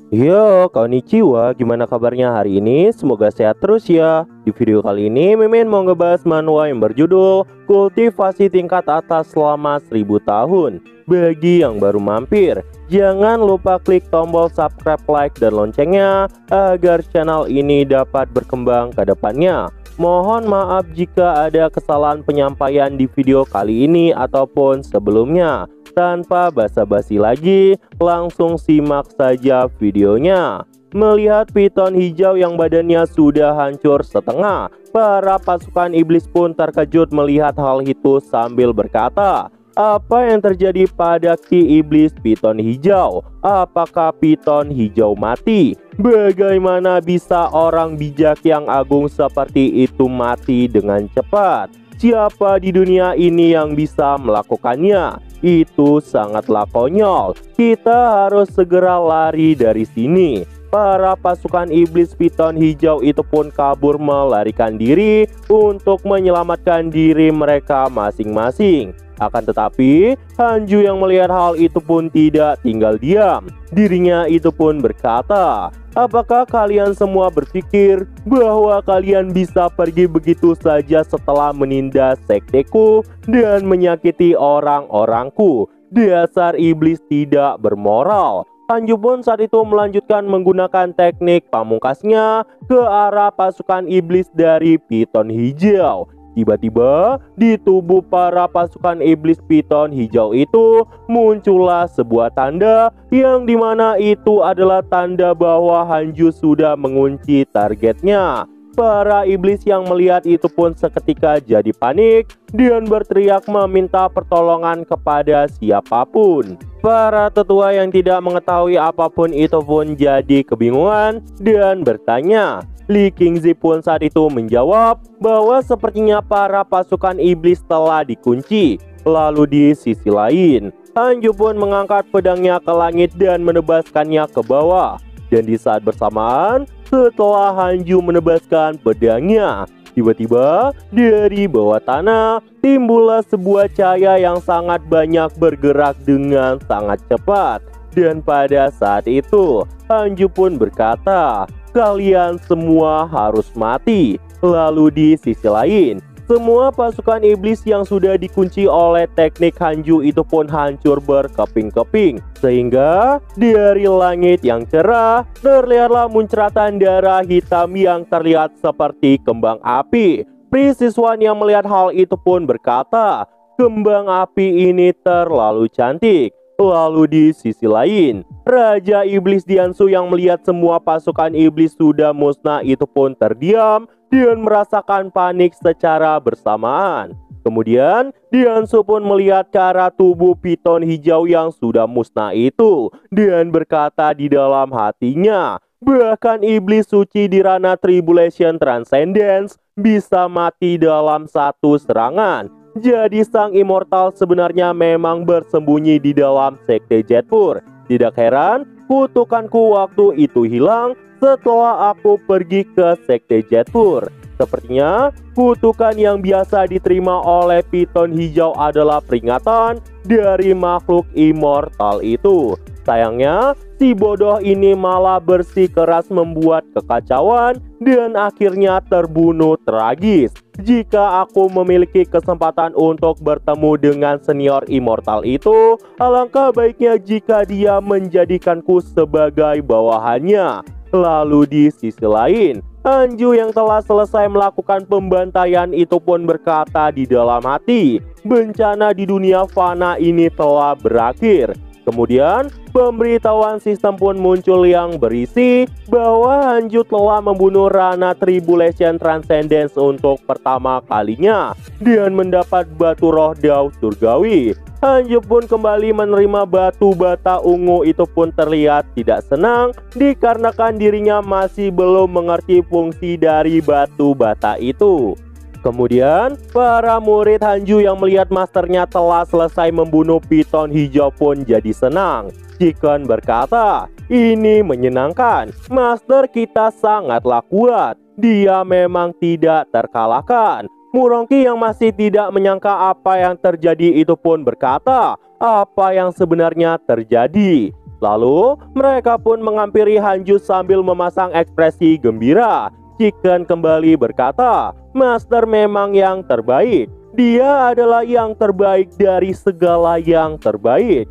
Yo, konnichiwa, gimana kabarnya hari ini? Semoga sehat terus ya. Di video kali ini, Mimin mau ngebahas manhwa yang berjudul Kultivasi Tingkat Atas Selama 1000 Tahun. Bagi yang baru mampir, jangan lupa klik tombol subscribe, like, dan loncengnya agar channel ini dapat berkembang ke depannya. Mohon maaf jika ada kesalahan penyampaian di video kali ini ataupun sebelumnya. Tanpa basa-basi lagi, langsung simak saja videonya. Melihat piton hijau yang badannya sudah hancur setengah, para pasukan iblis pun terkejut melihat hal itu sambil berkata, "Apa yang terjadi pada ki iblis piton hijau? Apakah piton hijau mati? Bagaimana bisa orang bijak yang agung seperti itu mati dengan cepat? Siapa di dunia ini yang bisa melakukannya? Itu sangatlah konyol. Kita harus segera lari dari sini." Para pasukan iblis piton hijau itu pun kabur melarikan diri untuk menyelamatkan diri mereka masing-masing. Akan tetapi, Hanju yang melihat hal itu pun tidak tinggal diam. Dirinya itu pun berkata, "Apakah kalian semua berpikir bahwa kalian bisa pergi begitu saja setelah menindas sekteku dan menyakiti orang-orangku? Dasar iblis tidak bermoral." Hanju pun saat itu melanjutkan menggunakan teknik pamungkasnya ke arah pasukan iblis dari piton hijau. Tiba-tiba di tubuh para pasukan iblis piton hijau itu muncullah sebuah tanda yang dimana itu adalah tanda bahwa Hanju sudah mengunci targetnya. Para iblis yang melihat itu pun seketika jadi panik dan berteriak meminta pertolongan kepada siapapun. Para tetua yang tidak mengetahui apapun itu pun jadi kebingungan dan bertanya. Li Qingzi pun saat itu menjawab bahwa sepertinya para pasukan iblis telah dikunci. Lalu di sisi lain, Hanju pun mengangkat pedangnya ke langit dan menebaskannya ke bawah. Dan di saat bersamaan, setelah Hanju menebaskan pedangnya, tiba-tiba dari bawah tanah timbullah sebuah cahaya yang sangat banyak bergerak dengan sangat cepat. Dan pada saat itu, Hanju pun berkata, "Kalian semua harus mati." Lalu di sisi lain, semua pasukan iblis yang sudah dikunci oleh teknik Hanju itu pun hancur berkeping-keping. Sehingga dari langit yang cerah terlihatlah muncratan darah hitam yang terlihat seperti kembang api. Prisiswan yang melihat hal itu pun berkata, "Kembang api ini terlalu cantik." Lalu di sisi lain, Raja Iblis Diansu yang melihat semua pasukan iblis sudah musnah itu pun terdiam dan merasakan panik secara bersamaan. Kemudian Diansu pun melihat ke arah tubuh piton hijau yang sudah musnah itu dan berkata di dalam hatinya, bahkan iblis suci di ranah Tribulation Transcendence bisa mati dalam satu serangan. Jadi sang immortal sebenarnya memang bersembunyi di dalam sekte Jetpur. Tidak heran kutukanku waktu itu hilang setelah aku pergi ke sekte Jetpur. Sepertinya kutukan yang biasa diterima oleh piton hijau adalah peringatan dari makhluk immortal itu. Sayangnya si bodoh ini malah bersikeras membuat kekacauan dan akhirnya terbunuh tragis. Jika aku memiliki kesempatan untuk bertemu dengan senior immortal itu, alangkah baiknya jika dia menjadikanku sebagai bawahannya. Lalu di sisi lain, Hanju yang telah selesai melakukan pembantaian itu pun berkata di dalam hati, bencana di dunia fana ini telah berakhir. Kemudian pemberitahuan sistem pun muncul yang berisi bahwa Hanju telah membunuh Rana Tribulation Transcendence untuk pertama kalinya dan mendapat batu roh Dao surgawi. Hanju pun kembali menerima batu bata ungu itu pun terlihat tidak senang dikarenakan dirinya masih belum mengerti fungsi dari batu bata itu. Kemudian, para murid Hanju yang melihat masternya telah selesai membunuh piton hijau pun jadi senang. Chicken berkata, "Ini menyenangkan, master kita sangatlah kuat. Dia memang tidak terkalahkan." Murongki yang masih tidak menyangka apa yang terjadi itu pun berkata, "Apa yang sebenarnya terjadi?" Lalu mereka pun menghampiri Hanju sambil memasang ekspresi gembira. Chicken kembali berkata, "Master memang yang terbaik. Dia adalah yang terbaik dari segala yang terbaik."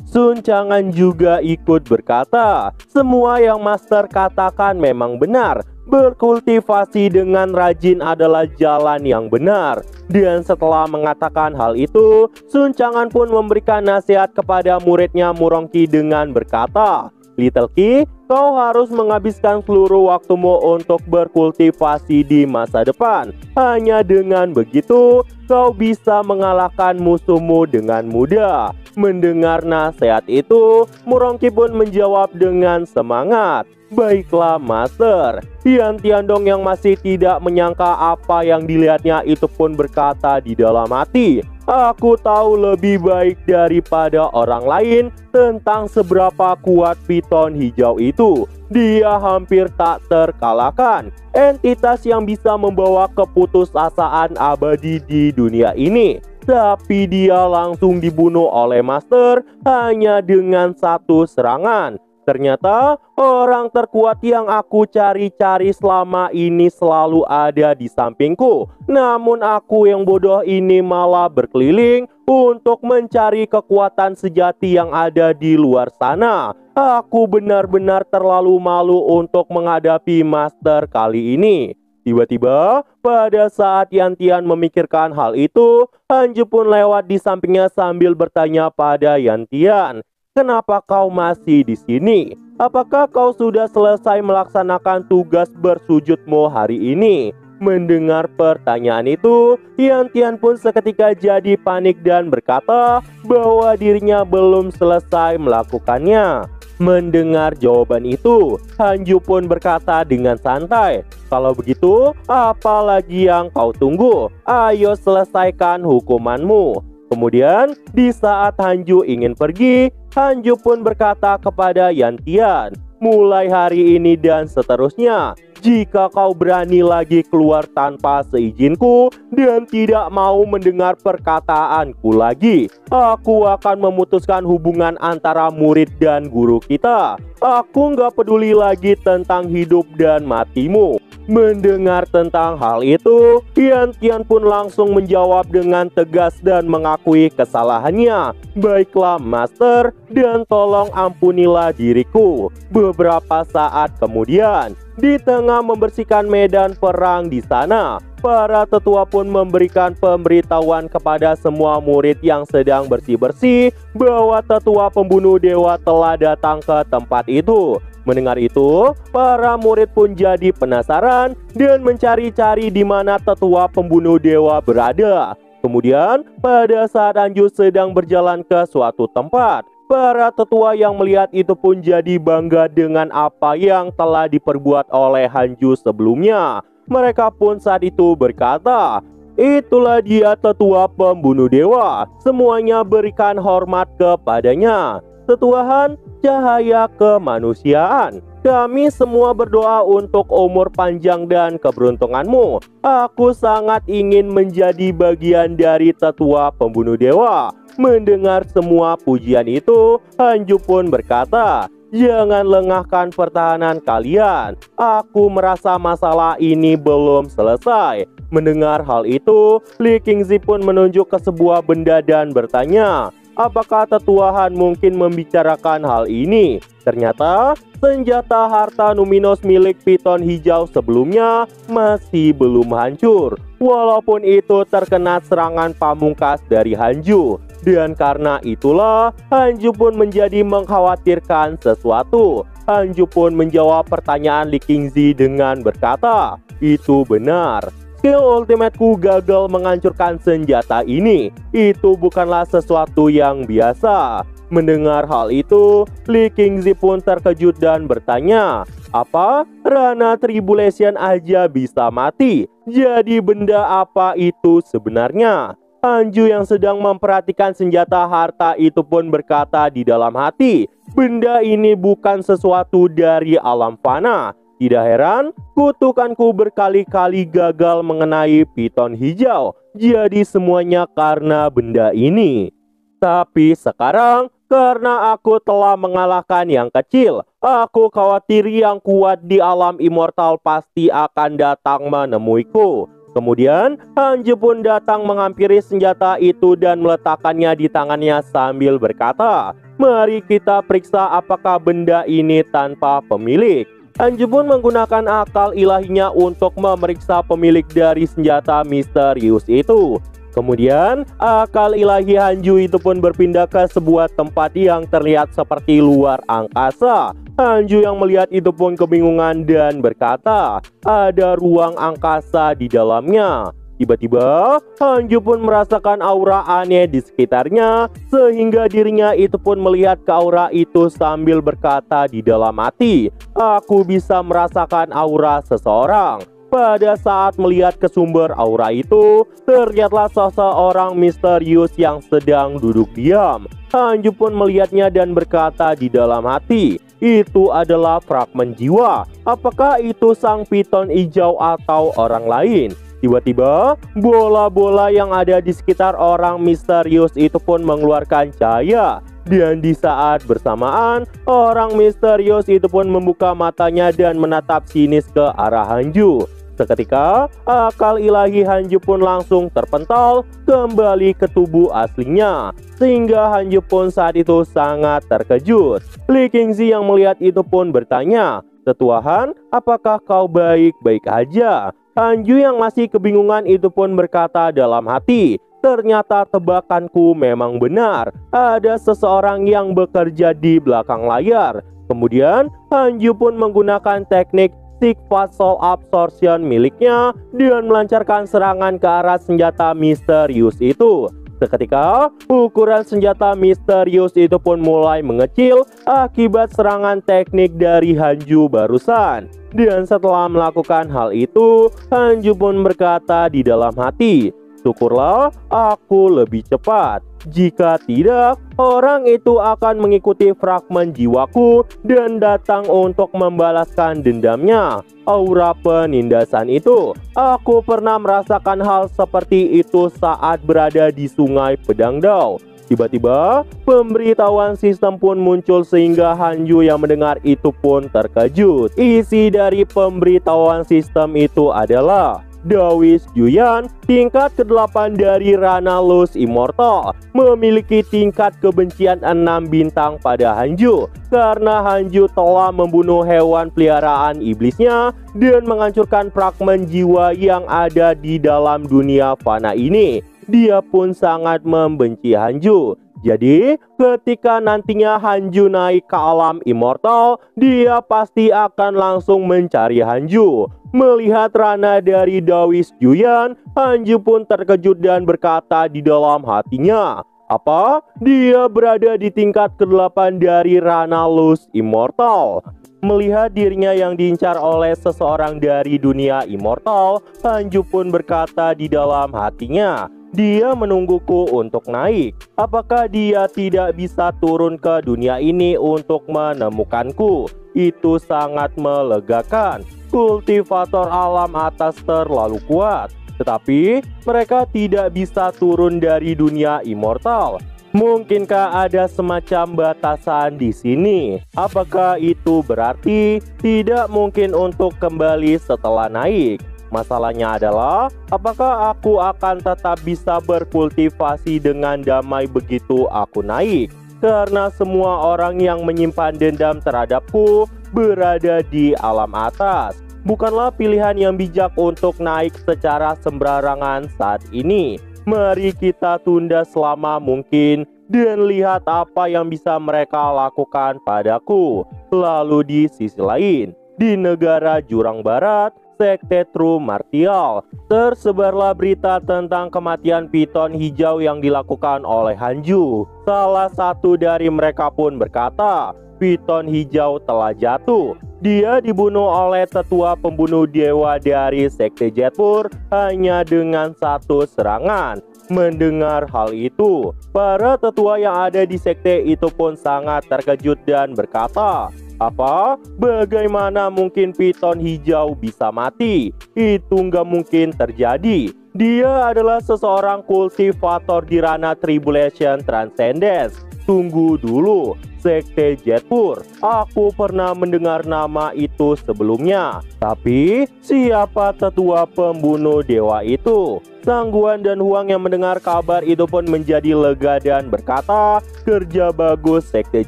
Sun Chang'an juga ikut berkata, "Semua yang Master katakan memang benar. Berkultivasi dengan rajin adalah jalan yang benar." Dan setelah mengatakan hal itu, Sun Chang'an pun memberikan nasihat kepada muridnya Murongqi dengan berkata, "Little Qi, kau harus menghabiskan seluruh waktumu untuk berkultivasi di masa depan. Hanya dengan begitu, kau bisa mengalahkan musuhmu dengan mudah." Mendengar nasihat itu, Murongqi pun menjawab dengan semangat, "Baiklah, Master." Yan Tiandong yang masih tidak menyangka apa yang dilihatnya itu pun berkata di dalam hati, "Aku tahu lebih baik daripada orang lain tentang seberapa kuat piton hijau itu. Dia hampir tak terkalahkan. Entitas yang bisa membawa keputusasaan abadi di dunia ini. Tapi dia langsung dibunuh oleh Master hanya dengan satu serangan. Ternyata orang terkuat yang aku cari-cari selama ini selalu ada di sampingku. Namun aku yang bodoh ini malah berkeliling untuk mencari kekuatan sejati yang ada di luar sana. Aku benar-benar terlalu malu untuk menghadapi Master kali ini." Tiba-tiba, pada saat Yantian memikirkan hal itu, Hanju pun lewat di sampingnya sambil bertanya pada Yantian, "Kenapa kau masih di sini? Apakah kau sudah selesai melaksanakan tugas bersujudmu hari ini?" Mendengar pertanyaan itu, Yantian pun seketika jadi panik dan berkata bahwa dirinya belum selesai melakukannya. Mendengar jawaban itu, Hanju pun berkata dengan santai, "Kalau begitu, apa lagi yang kau tunggu? Ayo selesaikan hukumanmu." Kemudian, di saat Hanju ingin pergi, Hanju pun berkata kepada Yantian, "Mulai hari ini dan seterusnya, jika kau berani lagi keluar tanpa seizinku dan tidak mau mendengar perkataanku lagi, aku akan memutuskan hubungan antara murid dan guru kita. Aku nggak peduli lagi tentang hidup dan matimu." Mendengar tentang hal itu, Yantian pun langsung menjawab dengan tegas dan mengakui kesalahannya. "Baiklah, Master, dan tolong ampunilah diriku." Beberapa saat kemudian, di tengah membersihkan medan perang di sana, para tetua pun memberikan pemberitahuan kepada semua murid yang sedang bersih-bersih bahwa tetua pembunuh dewa telah datang ke tempat itu. Mendengar itu, para murid pun jadi penasaran dan mencari-cari di mana tetua pembunuh dewa berada. Kemudian, pada saat Hanju sedang berjalan ke suatu tempat, para tetua yang melihat itu pun jadi bangga dengan apa yang telah diperbuat oleh Hanju sebelumnya. Mereka pun saat itu berkata, "Itulah dia tetua pembunuh dewa. Semuanya berikan hormat kepadanya. Setuahan cahaya kemanusiaan. Kami semua berdoa untuk umur panjang dan keberuntunganmu. Aku sangat ingin menjadi bagian dari tetua pembunuh dewa." Mendengar semua pujian itu, Hanju pun berkata, "Jangan lengahkan pertahanan kalian. Aku merasa masalah ini belum selesai." Mendengar hal itu, Li Qingzi pun menunjuk ke sebuah benda dan bertanya, "Apakah tetuahan mungkin membicarakan hal ini?" Ternyata, senjata harta Numinos milik piton hijau sebelumnya masih belum hancur, walaupun itu terkena serangan pamungkas dari Hanju. Dan karena itulah, Hanju pun menjadi mengkhawatirkan sesuatu. Hanju pun menjawab pertanyaan Li Qingzi dengan berkata, "Itu benar. Skill ultimateku gagal menghancurkan senjata ini. Itu bukanlah sesuatu yang biasa." Mendengar hal itu, Li Qingzi pun terkejut dan bertanya, "Apa? Rana Tribulation aja bisa mati? Jadi benda apa itu sebenarnya?" Hanju yang sedang memperhatikan senjata harta itu pun berkata di dalam hati, "Benda ini bukan sesuatu dari alam fana. Tidak heran, kutukanku berkali-kali gagal mengenai piton hijau. Jadi semuanya karena benda ini." Tapi sekarang, karena aku telah mengalahkan yang kecil. Aku khawatir yang kuat di alam immortal pasti akan datang menemuiku." Kemudian Hanju pun datang menghampiri senjata itu dan meletakkannya di tangannya sambil berkata, "Mari kita periksa apakah benda ini tanpa pemilik." Hanju pun menggunakan akal ilahinya untuk memeriksa pemilik dari senjata misterius itu. Kemudian akal ilahi Hanju itu pun berpindah ke sebuah tempat yang terlihat seperti luar angkasa. Hanju yang melihat itu pun kebingungan dan berkata, "Ada ruang angkasa di dalamnya." Tiba-tiba Hanju pun merasakan aura aneh di sekitarnya, sehingga dirinya itu pun melihat ke aura itu sambil berkata di dalam hati, "Aku bisa merasakan aura seseorang." Pada saat melihat ke sumber aura itu, terlihatlah seseorang misterius yang sedang duduk diam. Hanju pun melihatnya dan berkata di dalam hati, "Itu adalah fragmen jiwa. Apakah itu sang piton hijau atau orang lain?" Tiba-tiba, bola-bola yang ada di sekitar orang misterius itu pun mengeluarkan cahaya. Dan di saat bersamaan, orang misterius itu pun membuka matanya dan menatap sinis ke arah Hanju. Seketika, akal ilahi Hanju pun langsung terpental kembali ke tubuh aslinya, sehingga Hanju pun saat itu sangat terkejut. Li Qingzi yang melihat itu pun bertanya, "Tetuahan, apakah kau baik-baik aja?" Hanju yang masih kebingungan itu pun berkata dalam hati, "Ternyata tebakanku memang benar. Ada seseorang yang bekerja di belakang layar." Kemudian Hanju pun menggunakan teknik Sifat Soul Absorption miliknya dan melancarkan serangan ke arah senjata misterius itu. Seketika, ukuran senjata misterius itu pun mulai mengecil akibat serangan teknik dari Hanju barusan. Dan setelah melakukan hal itu, Hanju pun berkata di dalam hati, "Syukurlah aku lebih cepat. Jika tidak, orang itu akan mengikuti fragmen jiwaku dan datang untuk membalaskan dendamnya." Aura penindasan itu. Aku pernah merasakan hal seperti itu saat berada di Sungai Pedangdao. Tiba-tiba, pemberitahuan sistem pun muncul sehingga Hanju yang mendengar itu pun terkejut. Isi dari pemberitahuan sistem itu adalah, Daoist Juyan, tingkat ke-8 dari Rana Luz Immortal, memiliki tingkat kebencian 6 bintang pada Hanju karena Hanju telah membunuh hewan peliharaan iblisnya dan menghancurkan fragmen jiwa yang ada di dalam dunia fana ini. Dia pun sangat membenci Hanju. Jadi, ketika nantinya Hanju naik ke alam immortal, dia pasti akan langsung mencari Hanju. Melihat Rana dari Daoist Juyan, Hanju pun terkejut dan berkata di dalam hatinya, "Apa? Dia berada di tingkat ke-8 dari Rana Luz Immortal." Melihat dirinya yang diincar oleh seseorang dari dunia immortal, Hanju pun berkata di dalam hatinya, "Dia menungguku untuk naik. Apakah dia tidak bisa turun ke dunia ini untuk menemukanku?" Itu sangat melegakan. Kultivator alam atas terlalu kuat, tetapi mereka tidak bisa turun dari dunia immortal. Mungkinkah ada semacam batasan di sini? Apakah itu berarti tidak mungkin untuk kembali setelah naik? Masalahnya adalah, apakah aku akan tetap bisa berkultivasi dengan damai begitu aku naik? Karena semua orang yang menyimpan dendam terhadapku berada di alam atas. Bukanlah pilihan yang bijak untuk naik secara sembarangan saat ini. Mari kita tunda selama mungkin dan lihat apa yang bisa mereka lakukan padaku. Lalu di sisi lain, di negara Jurang Barat, Sekte True Martial, tersebarlah berita tentang kematian piton hijau yang dilakukan oleh Hanju. Salah satu dari mereka pun berkata, piton hijau telah jatuh. Dia dibunuh oleh tetua pembunuh dewa dari Sekte Jetpur hanya dengan satu serangan. Mendengar hal itu, para tetua yang ada di sekte itu pun sangat terkejut dan berkata, "Apa? Bagaimana mungkin piton hijau bisa mati? Itu nggak mungkin terjadi. Dia adalah seseorang kultivator di ranah Tribulation Transcendence. Tunggu dulu, Sekte Jetpur. Aku pernah mendengar nama itu sebelumnya. Tapi, siapa tetua pembunuh dewa itu? Sangguan dan Huang yang mendengar kabar itu pun menjadi lega dan berkata, kerja bagus Sekte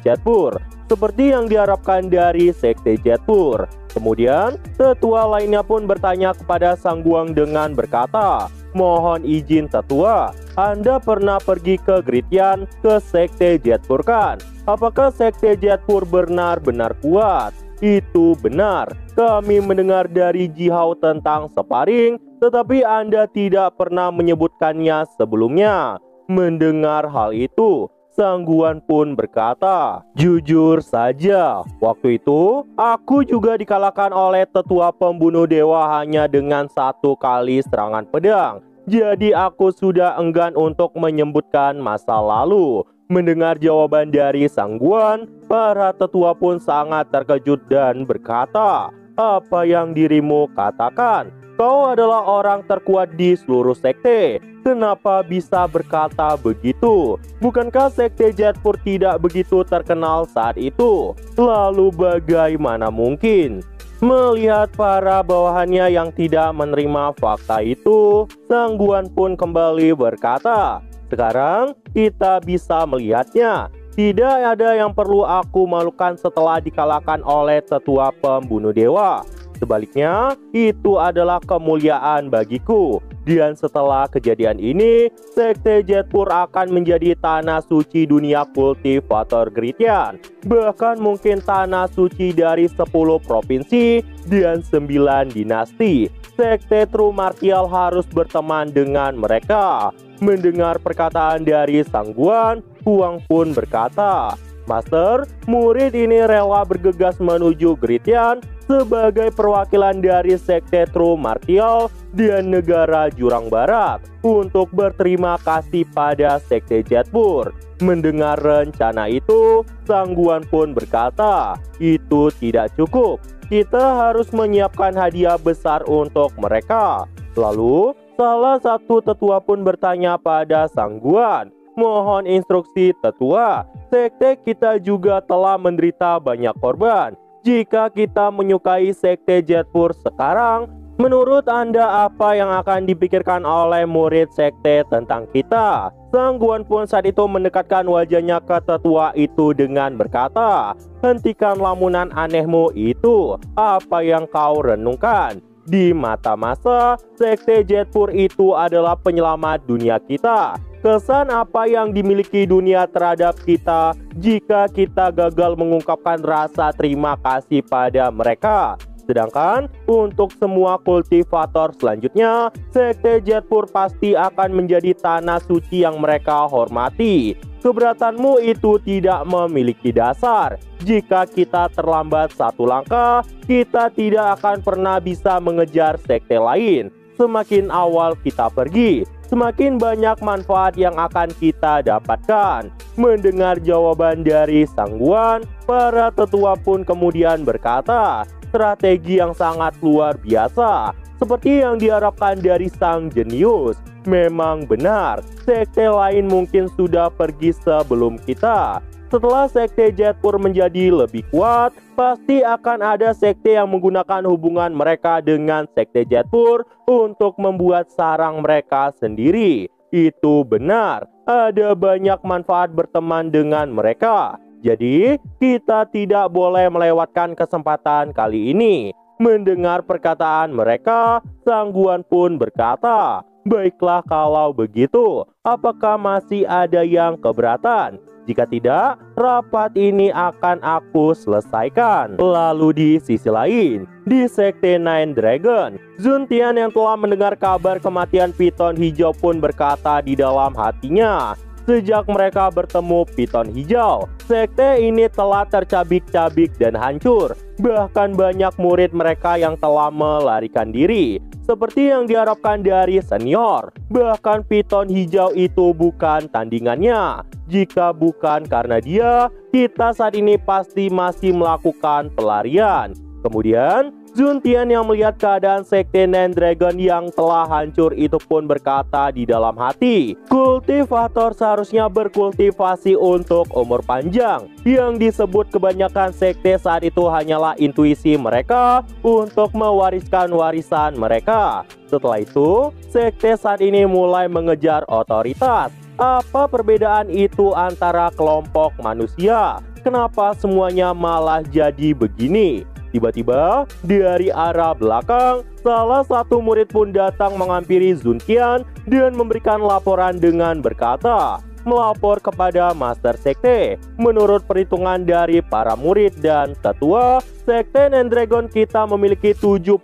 Jetpur. Seperti yang diharapkan dari Sekte Jetpur. Kemudian, tetua lainnya pun bertanya kepada Sangguang dengan berkata, mohon izin tetua, Anda pernah pergi ke Grityan, ke Sekte Jetpur kan? Apakah Sekte Jetpur benar-benar kuat? Itu benar, kami mendengar dari Jihao tentang sparring, tetapi Anda tidak pernah menyebutkannya sebelumnya. Mendengar hal itu, Sangguan pun berkata, jujur saja, waktu itu aku juga dikalahkan oleh tetua pembunuh dewa hanya dengan 1 kali serangan pedang. Jadi aku sudah enggan untuk menyebutkan masa lalu. Mendengar jawaban dari Sangguan, para tetua pun sangat terkejut dan berkata, apa yang dirimu katakan? Kau adalah orang terkuat di seluruh sekte. Kenapa bisa berkata begitu? Bukankah Sekte Jetpur tidak begitu terkenal saat itu? Lalu bagaimana mungkin? Melihat para bawahannya yang tidak menerima fakta itu, Sangguan pun kembali berkata, sekarang kita bisa melihatnya. Tidak ada yang perlu aku malukan setelah dikalahkan oleh tetua pembunuh dewa. Sebaliknya, itu adalah kemuliaan bagiku. Dan setelah kejadian ini, Sekte Jetpur akan menjadi tanah suci dunia kultivator Grityan. Bahkan mungkin tanah suci dari 10 provinsi dan 9 dinasti. Sekte True Martial harus berteman dengan mereka. Mendengar perkataan dari Sangguan, Huang pun berkata, Master, murid ini rela bergegas menuju Grityan sebagai perwakilan dari Sekte True Martial dan negara Jurang Barat untuk berterima kasih pada Sekte Jetpur. Mendengar rencana itu, Sangguan pun berkata, itu tidak cukup. Kita harus menyiapkan hadiah besar untuk mereka. Lalu, salah satu tetua pun bertanya pada Sangguan, mohon instruksi tetua, sekte kita juga telah menderita banyak korban. Jika kita menyukai Sekte Jetpur sekarang, menurut Anda apa yang akan dipikirkan oleh murid sekte tentang kita? Sangguan pun saat itu mendekatkan wajahnya ke tetua itu dengan berkata, hentikan lamunan anehmu itu, apa yang kau renungkan? Di mata masa, Sekte Jetpur itu adalah penyelamat dunia kita. Kesan apa yang dimiliki dunia terhadap kita jika kita gagal mengungkapkan rasa terima kasih pada mereka. Sedangkan untuk semua kultivator selanjutnya, Sekte Jetpur pasti akan menjadi tanah suci yang mereka hormati. Keberatanmu itu tidak memiliki dasar. Jika kita terlambat 1 langkah, kita tidak akan pernah bisa mengejar sekte lain. Semakin awal kita pergi, semakin banyak manfaat yang akan kita dapatkan. Mendengar jawaban dari Sangguan, para tetua pun kemudian berkata, strategi yang sangat luar biasa, seperti yang diharapkan dari sang jenius. Memang benar, sekte lain mungkin sudah pergi sebelum kita. Setelah Sekte Jetpur menjadi lebih kuat, pasti akan ada sekte yang menggunakan hubungan mereka dengan Sekte Jetpur untuk membuat sarang mereka sendiri. Itu benar, ada banyak manfaat berteman dengan mereka. Jadi, kita tidak boleh melewatkan kesempatan kali ini. Mendengar perkataan mereka, Sangguan pun berkata, baiklah kalau begitu, apakah masih ada yang keberatan? Jika tidak, rapat ini akan aku selesaikan. Lalu di sisi lain, di Sekte Nine Dragon, Zuntian yang telah mendengar kabar kematian Piton Hijau pun berkata di dalam hatinya, sejak mereka bertemu Piton Hijau, sekte ini telah tercabik-cabik dan hancur. Bahkan banyak murid mereka yang telah melarikan diri, seperti yang diharapkan dari senior. Bahkan Piton Hijau itu bukan tandingannya. Jika bukan karena dia, kita saat ini pasti masih melakukan pelarian. Kemudian, Juntian yang melihat keadaan sekte Nine Dragon yang telah hancur itu pun berkata di dalam hati, kultivator seharusnya berkultivasi untuk umur panjang. Yang disebut kebanyakan sekte saat itu hanyalah intuisi mereka untuk mewariskan warisan mereka. Setelah itu, sekte saat ini mulai mengejar otoritas. Apa perbedaan itu antara kelompok manusia? Kenapa semuanya malah jadi begini? Tiba-tiba dari arah belakang, salah satu murid pun datang menghampiri Juntian dan memberikan laporan dengan berkata, melapor kepada Master Sekte. Menurut perhitungan dari para murid dan tetua, Sekte Nine Dragon kita memiliki 70.000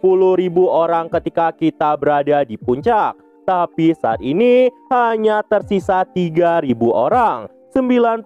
orang ketika kita berada di puncak. Tapi saat ini hanya tersisa 3.000 orang. 90%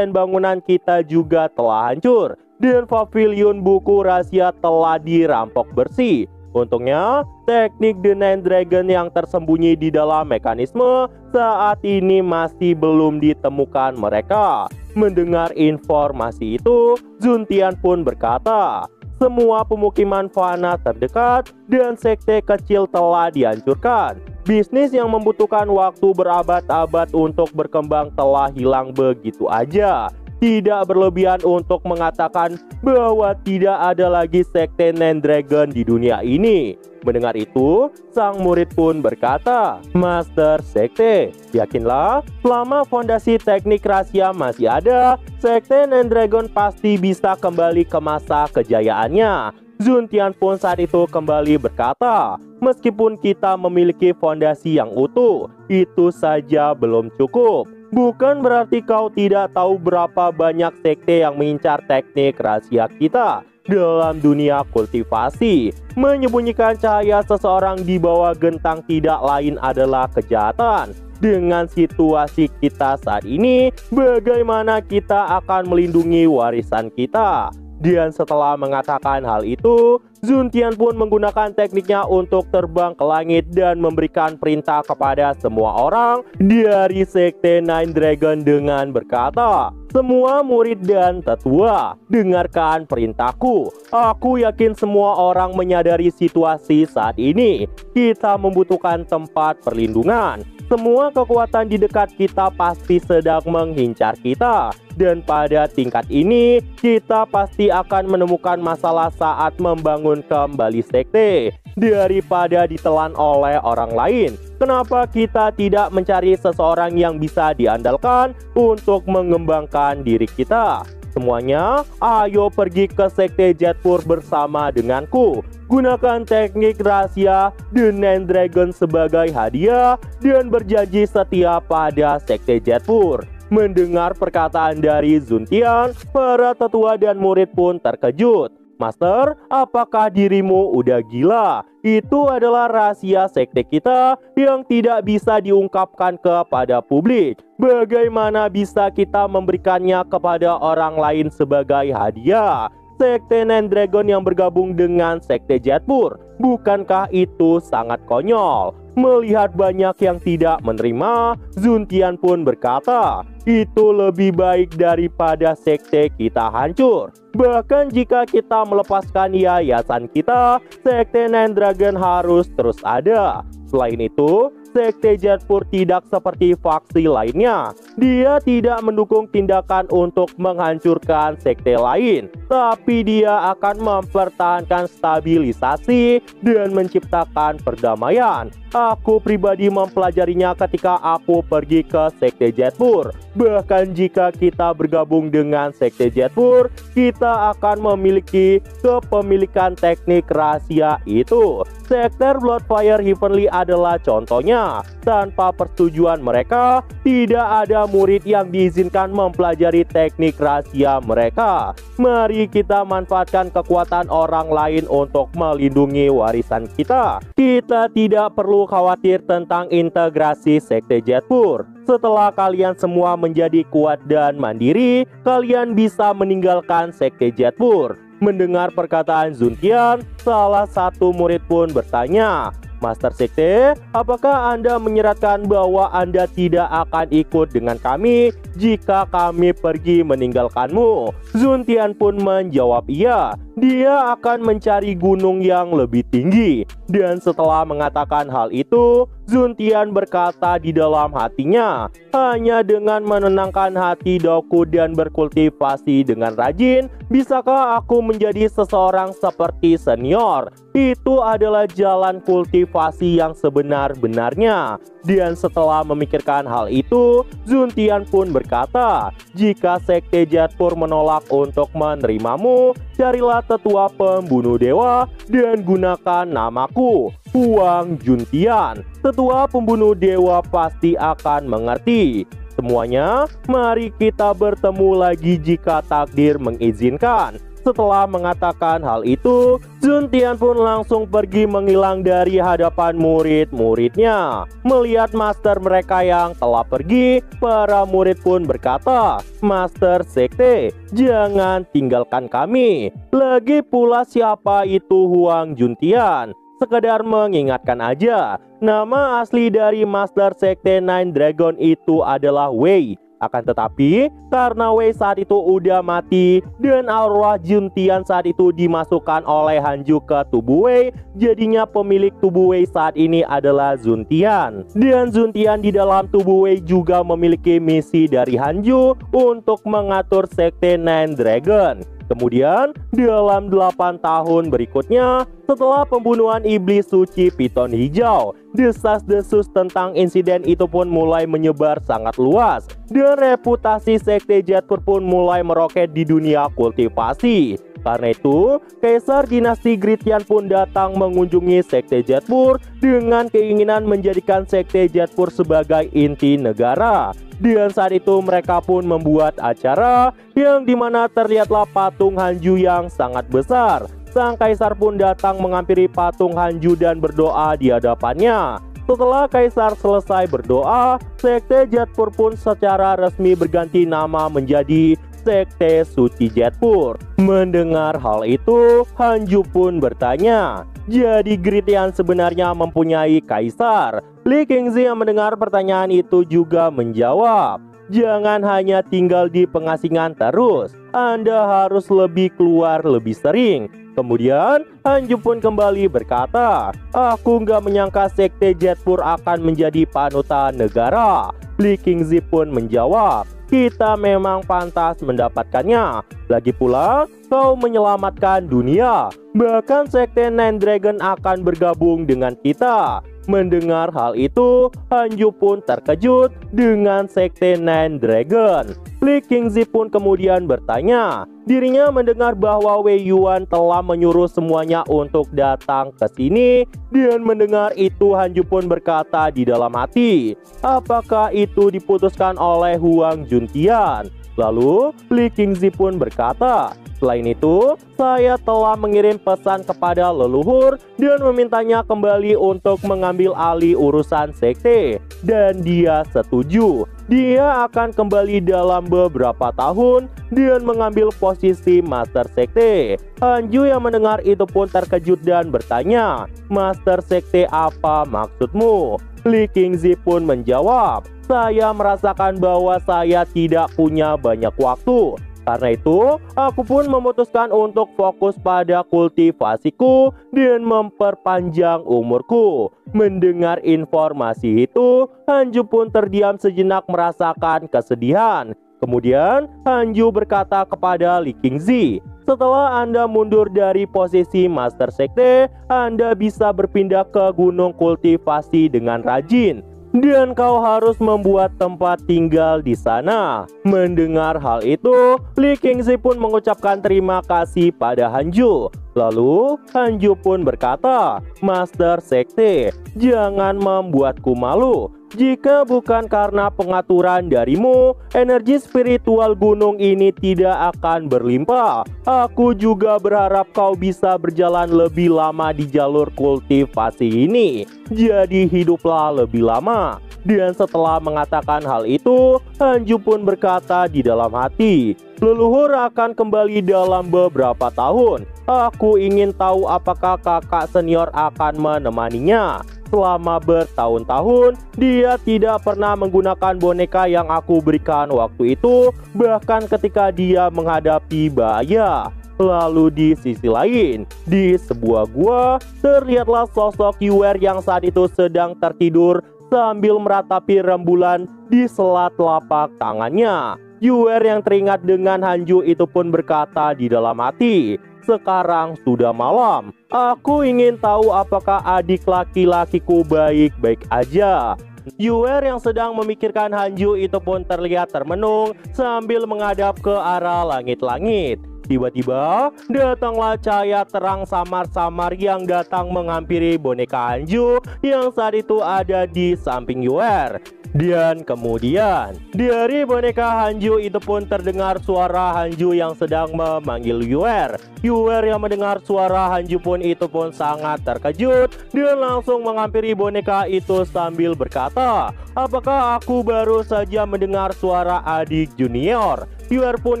bangunan kita juga telah hancur. Dan pavilion buku rahasia telah dirampok bersih. Untungnya, teknik The Nine Dragon yang tersembunyi di dalam mekanisme saat ini masih belum ditemukan mereka. Mendengar informasi itu, Juntian pun berkata, semua pemukiman fana terdekat dan sekte kecil telah dihancurkan. Bisnis yang membutuhkan waktu berabad-abad untuk berkembang telah hilang begitu aja. Tidak berlebihan untuk mengatakan bahwa tidak ada lagi sekte Nine Dragon di dunia ini. Mendengar itu, sang murid pun berkata, Master Sekte, yakinlah selama fondasi teknik rahasia masih ada, sekte Nine Dragon pasti bisa kembali ke masa kejayaannya. Juntian pun saat itu kembali berkata, meskipun kita memiliki fondasi yang utuh, itu saja belum cukup. Bukan berarti kau tidak tahu berapa banyak sekte yang mengincar teknik rahasia kita dalam dunia kultivasi. Menyembunyikan cahaya seseorang di bawah gentang tidak lain adalah kejahatan. Dengan situasi kita saat ini, bagaimana kita akan melindungi warisan kita? Dan setelah mengatakan hal itu, Juntian pun menggunakan tekniknya untuk terbang ke langit dan memberikan perintah kepada semua orang dari sekte Nine Dragon dengan berkata, semua murid dan tetua, dengarkan perintahku. Aku yakin semua orang menyadari situasi saat ini. Kita membutuhkan tempat perlindungan. Semua kekuatan di dekat kita pasti sedang mengincar kita. Dan pada tingkat ini, kita pasti akan menemukan masalah saat membangun kembali sekte. Daripada ditelan oleh orang lain, kenapa kita tidak mencari seseorang yang bisa diandalkan untuk mengembangkan diri kita? Semuanya, ayo pergi ke sekte Jetpur bersama denganku. Gunakan teknik rahasia The Nine Dragon sebagai hadiah dan berjanji setia pada sekte Jetpur. Mendengar perkataan dari Juntian, para tetua dan murid pun terkejut. Master, apakah dirimu udah gila? Itu adalah rahasia sekte kita yang tidak bisa diungkapkan kepada publik. Bagaimana bisa kita memberikannya kepada orang lain sebagai hadiah? Sekte Nine Dragon yang bergabung dengan sekte Jetpur, bukankah itu sangat konyol? Melihat banyak yang tidak menerima, Juntian pun berkata, itu lebih baik daripada sekte kita hancur. Bahkan jika kita melepaskan yayasan kita, sekte Nine Dragon harus terus ada. Selain itu, sekte Jetpur tidak seperti faksi lainnya. Dia tidak mendukung tindakan untuk menghancurkan sekte lain, tapi dia akan mempertahankan stabilisasi dan menciptakan perdamaian. Aku pribadi mempelajarinya ketika aku pergi ke sekte Jetpur. Bahkan jika kita bergabung dengan sekte Jetpur, kita akan memiliki kepemilikan teknik rahasia itu. Sekte Bloodfire Heavenly adalah contohnya. Tanpa persetujuan mereka, tidak ada murid yang diizinkan mempelajari teknik rahasia mereka. Mari kita manfaatkan kekuatan orang lain untuk melindungi warisan kita. Kita tidak perlu khawatir tentang integrasi sekte Jetpur. Setelah kalian semua menjadi kuat dan mandiri, kalian bisa meninggalkan sekte Jetpur. Mendengar perkataan Juntian, salah satu murid pun bertanya, Master Sekte, apakah Anda menyeratkan bahwa Anda tidak akan ikut dengan kami jika kami pergi meninggalkanmu? Zuntian pun menjawab iya, dia akan mencari gunung yang lebih tinggi. Dan setelah mengatakan hal itu, Zuntian berkata di dalam hatinya, hanya dengan menenangkan hati Doku dan berkultivasi dengan rajin, bisakah aku menjadi seseorang seperti senior? Itu adalah jalan kultivasi yang sebenar-benarnya. Dan setelah memikirkan hal itu, Zuntian pun berkata, jika Sekte Jatpur menolak untuk menerimamu, carilah tetua pembunuh dewa dan gunakan namaku, Huang Juntian. Tetua pembunuh dewa pasti akan mengerti. Semuanya, mari kita bertemu lagi jika takdir mengizinkan. Setelah mengatakan hal itu, Zuntian pun langsung pergi menghilang dari hadapan murid-muridnya. Melihat master mereka yang telah pergi, para murid pun berkata, Master Sekte, jangan tinggalkan kami. Lagi pula siapa itu Huang Juntian? Sekedar mengingatkan aja, nama asli dari Master Sekte Nine Dragon itu adalah Wei. Akan tetapi, karena Wei saat itu udah mati dan aura Juntian saat itu dimasukkan oleh Hanju ke tubuh Wei, jadinya pemilik tubuh Wei saat ini adalah Zuntian. Dan Zuntian di dalam tubuh Wei juga memiliki misi dari Hanju untuk mengatur Sekte Nine Dragon. Kemudian, dalam 8 tahun berikutnya, setelah pembunuhan iblis suci Piton Hijau, desas-desus tentang insiden itu pun mulai menyebar sangat luas. Dan reputasi Sekte Jatpur pun mulai meroket di dunia kultivasi. Karena itu, Kaisar Dinasti Gritian pun datang mengunjungi Sekte Jatpur dengan keinginan menjadikan Sekte Jatpur sebagai inti negara. Dan saat itu mereka pun membuat acara yang dimana terlihatlah patung Hanju yang sangat besar. Sang kaisar pun datang menghampiri patung Hanju dan berdoa di hadapannya. Setelah kaisar selesai berdoa, Sekte Jatpur pun secara resmi berganti nama menjadi Sekte Suci Jatpur. Mendengar hal itu, Hanju pun bertanya, jadi Gritian sebenarnya mempunyai kaisar? Li Qingzi yang mendengar pertanyaan itu juga menjawab, jangan hanya tinggal di pengasingan terus, Anda harus lebih keluar lebih sering. Kemudian Hanju pun kembali berkata, aku nggak menyangka Sekte Jatpur akan menjadi panutan negara. Li Qingzi pun menjawab, kita memang pantas mendapatkannya. Lagi pula, kau menyelamatkan dunia. Bahkan Sekte Nine Dragon akan bergabung dengan kita. Mendengar hal itu, Hanju pun terkejut dengan Sekte Nine Dragon. Li Qingzi pun kemudian bertanya, dirinya mendengar bahwa Wei Yuan telah menyuruh semuanya untuk datang ke sini. Dan mendengar itu, Hanju pun berkata di dalam hati, apakah itu diputuskan oleh Huang Juntian? Lalu Li Qingzi pun berkata, selain itu, saya telah mengirim pesan kepada leluhur dan memintanya kembali untuk mengambil alih urusan sekte. Dan dia setuju. Dia akan kembali dalam beberapa tahun dan mengambil posisi Master Sekte. Hanju yang mendengar itu pun terkejut dan bertanya, Master Sekte apa maksudmu? Li Qingzi pun menjawab, saya merasakan bahwa saya tidak punya banyak waktu. Karena itu, aku pun memutuskan untuk fokus pada kultivasiku dan memperpanjang umurku. Mendengar informasi itu, Hanju pun terdiam sejenak merasakan kesedihan. Kemudian, Hanju berkata kepada Li Qingzi, setelah Anda mundur dari posisi Master Sekte, Anda bisa berpindah ke gunung kultivasi dengan rajin. Dan kau harus membuat tempat tinggal di sana. Mendengar hal itu, Li Qingzi pun mengucapkan terima kasih pada Hanju. Lalu Hanju pun berkata, Master Sekte, jangan membuatku malu. Jika bukan karena pengaturan darimu, energi spiritual gunung ini tidak akan berlimpah. Aku juga berharap kau bisa berjalan lebih lama di jalur kultivasi ini. Jadi hiduplah lebih lama. Dan setelah mengatakan hal itu, Hanju pun berkata di dalam hati, leluhur akan kembali dalam beberapa tahun. Aku ingin tahu apakah kakak senior akan menemaninya. Selama bertahun-tahun, dia tidak pernah menggunakan boneka yang aku berikan waktu itu, bahkan ketika dia menghadapi bahaya. Lalu di sisi lain, di sebuah gua, terlihatlah sosok Yuer yang saat itu sedang tertidur sambil meratapi rembulan di sela telapak tangannya. Yuer yang teringat dengan Hanju itu pun berkata di dalam hati, sekarang sudah malam. Aku ingin tahu apakah adik laki-lakiku baik-baik aja. Yuer yang sedang memikirkan Hanju itu pun terlihat termenung sambil menghadap ke arah langit-langit. Tiba-tiba datanglah cahaya terang samar-samar yang datang menghampiri boneka Hanju yang saat itu ada di samping Yuer. Dan kemudian dari boneka Hanju itu pun terdengar suara Hanju yang sedang memanggil Yuer. Yuer yang mendengar suara Hanju pun itu pun sangat terkejut dan langsung menghampiri boneka itu sambil berkata, apakah aku baru saja mendengar suara adik junior? Yuer pun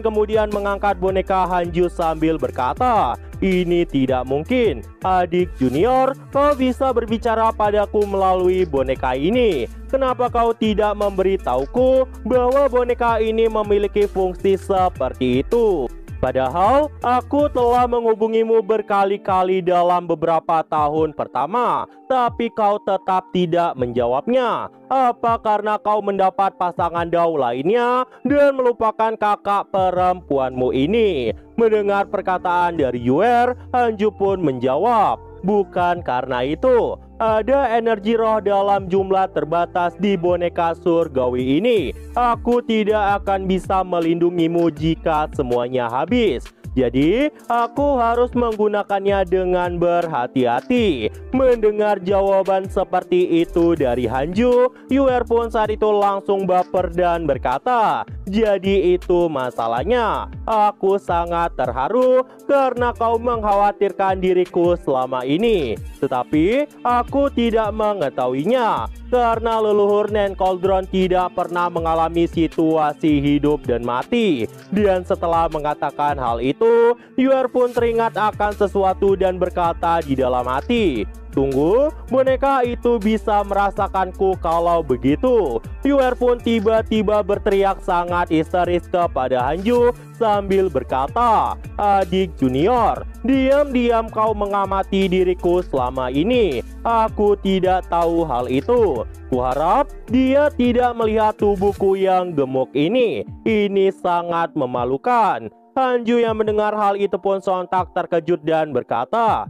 kemudian mengangkat boneka Hanju sambil berkata, ini tidak mungkin. Adik junior, kau bisa berbicara padaku melalui boneka ini. Kenapa kau tidak memberitahuku bahwa boneka ini memiliki fungsi seperti itu? Padahal aku telah menghubungimu berkali-kali dalam beberapa tahun pertama, tapi kau tetap tidak menjawabnya. Apa karena kau mendapat pasangan dao lainnya dan melupakan kakak perempuanmu ini? Mendengar perkataan dari Yuer, Hanju pun menjawab, bukan karena itu. Ada energi roh dalam jumlah terbatas di boneka surgawi ini. Aku tidak akan bisa melindungimu jika semuanya habis. Jadi, aku harus menggunakannya dengan berhati-hati. Mendengar jawaban seperti itu dari Hanju, Yuer pun saat itu langsung baper dan berkata, jadi itu masalahnya. Aku sangat terharu karena kau mengkhawatirkan diriku selama ini. Tetapi, aku tidak mengetahuinya. Karena leluhur Nen Cauldron tidak pernah mengalami situasi hidup dan mati. Dan setelah mengatakan hal itu, Yuer pun teringat akan sesuatu dan berkata di dalam hati, tunggu, boneka itu bisa merasakanku kalau begitu. Yuer pun tiba-tiba berteriak sangat histeris kepada Hanju sambil berkata, adik junior, diam-diam kau mengamati diriku selama ini. Aku tidak tahu hal itu. Kuharap dia tidak melihat tubuhku yang gemuk ini. Ini sangat memalukan. Hanju yang mendengar hal itu pun sontak terkejut dan berkata,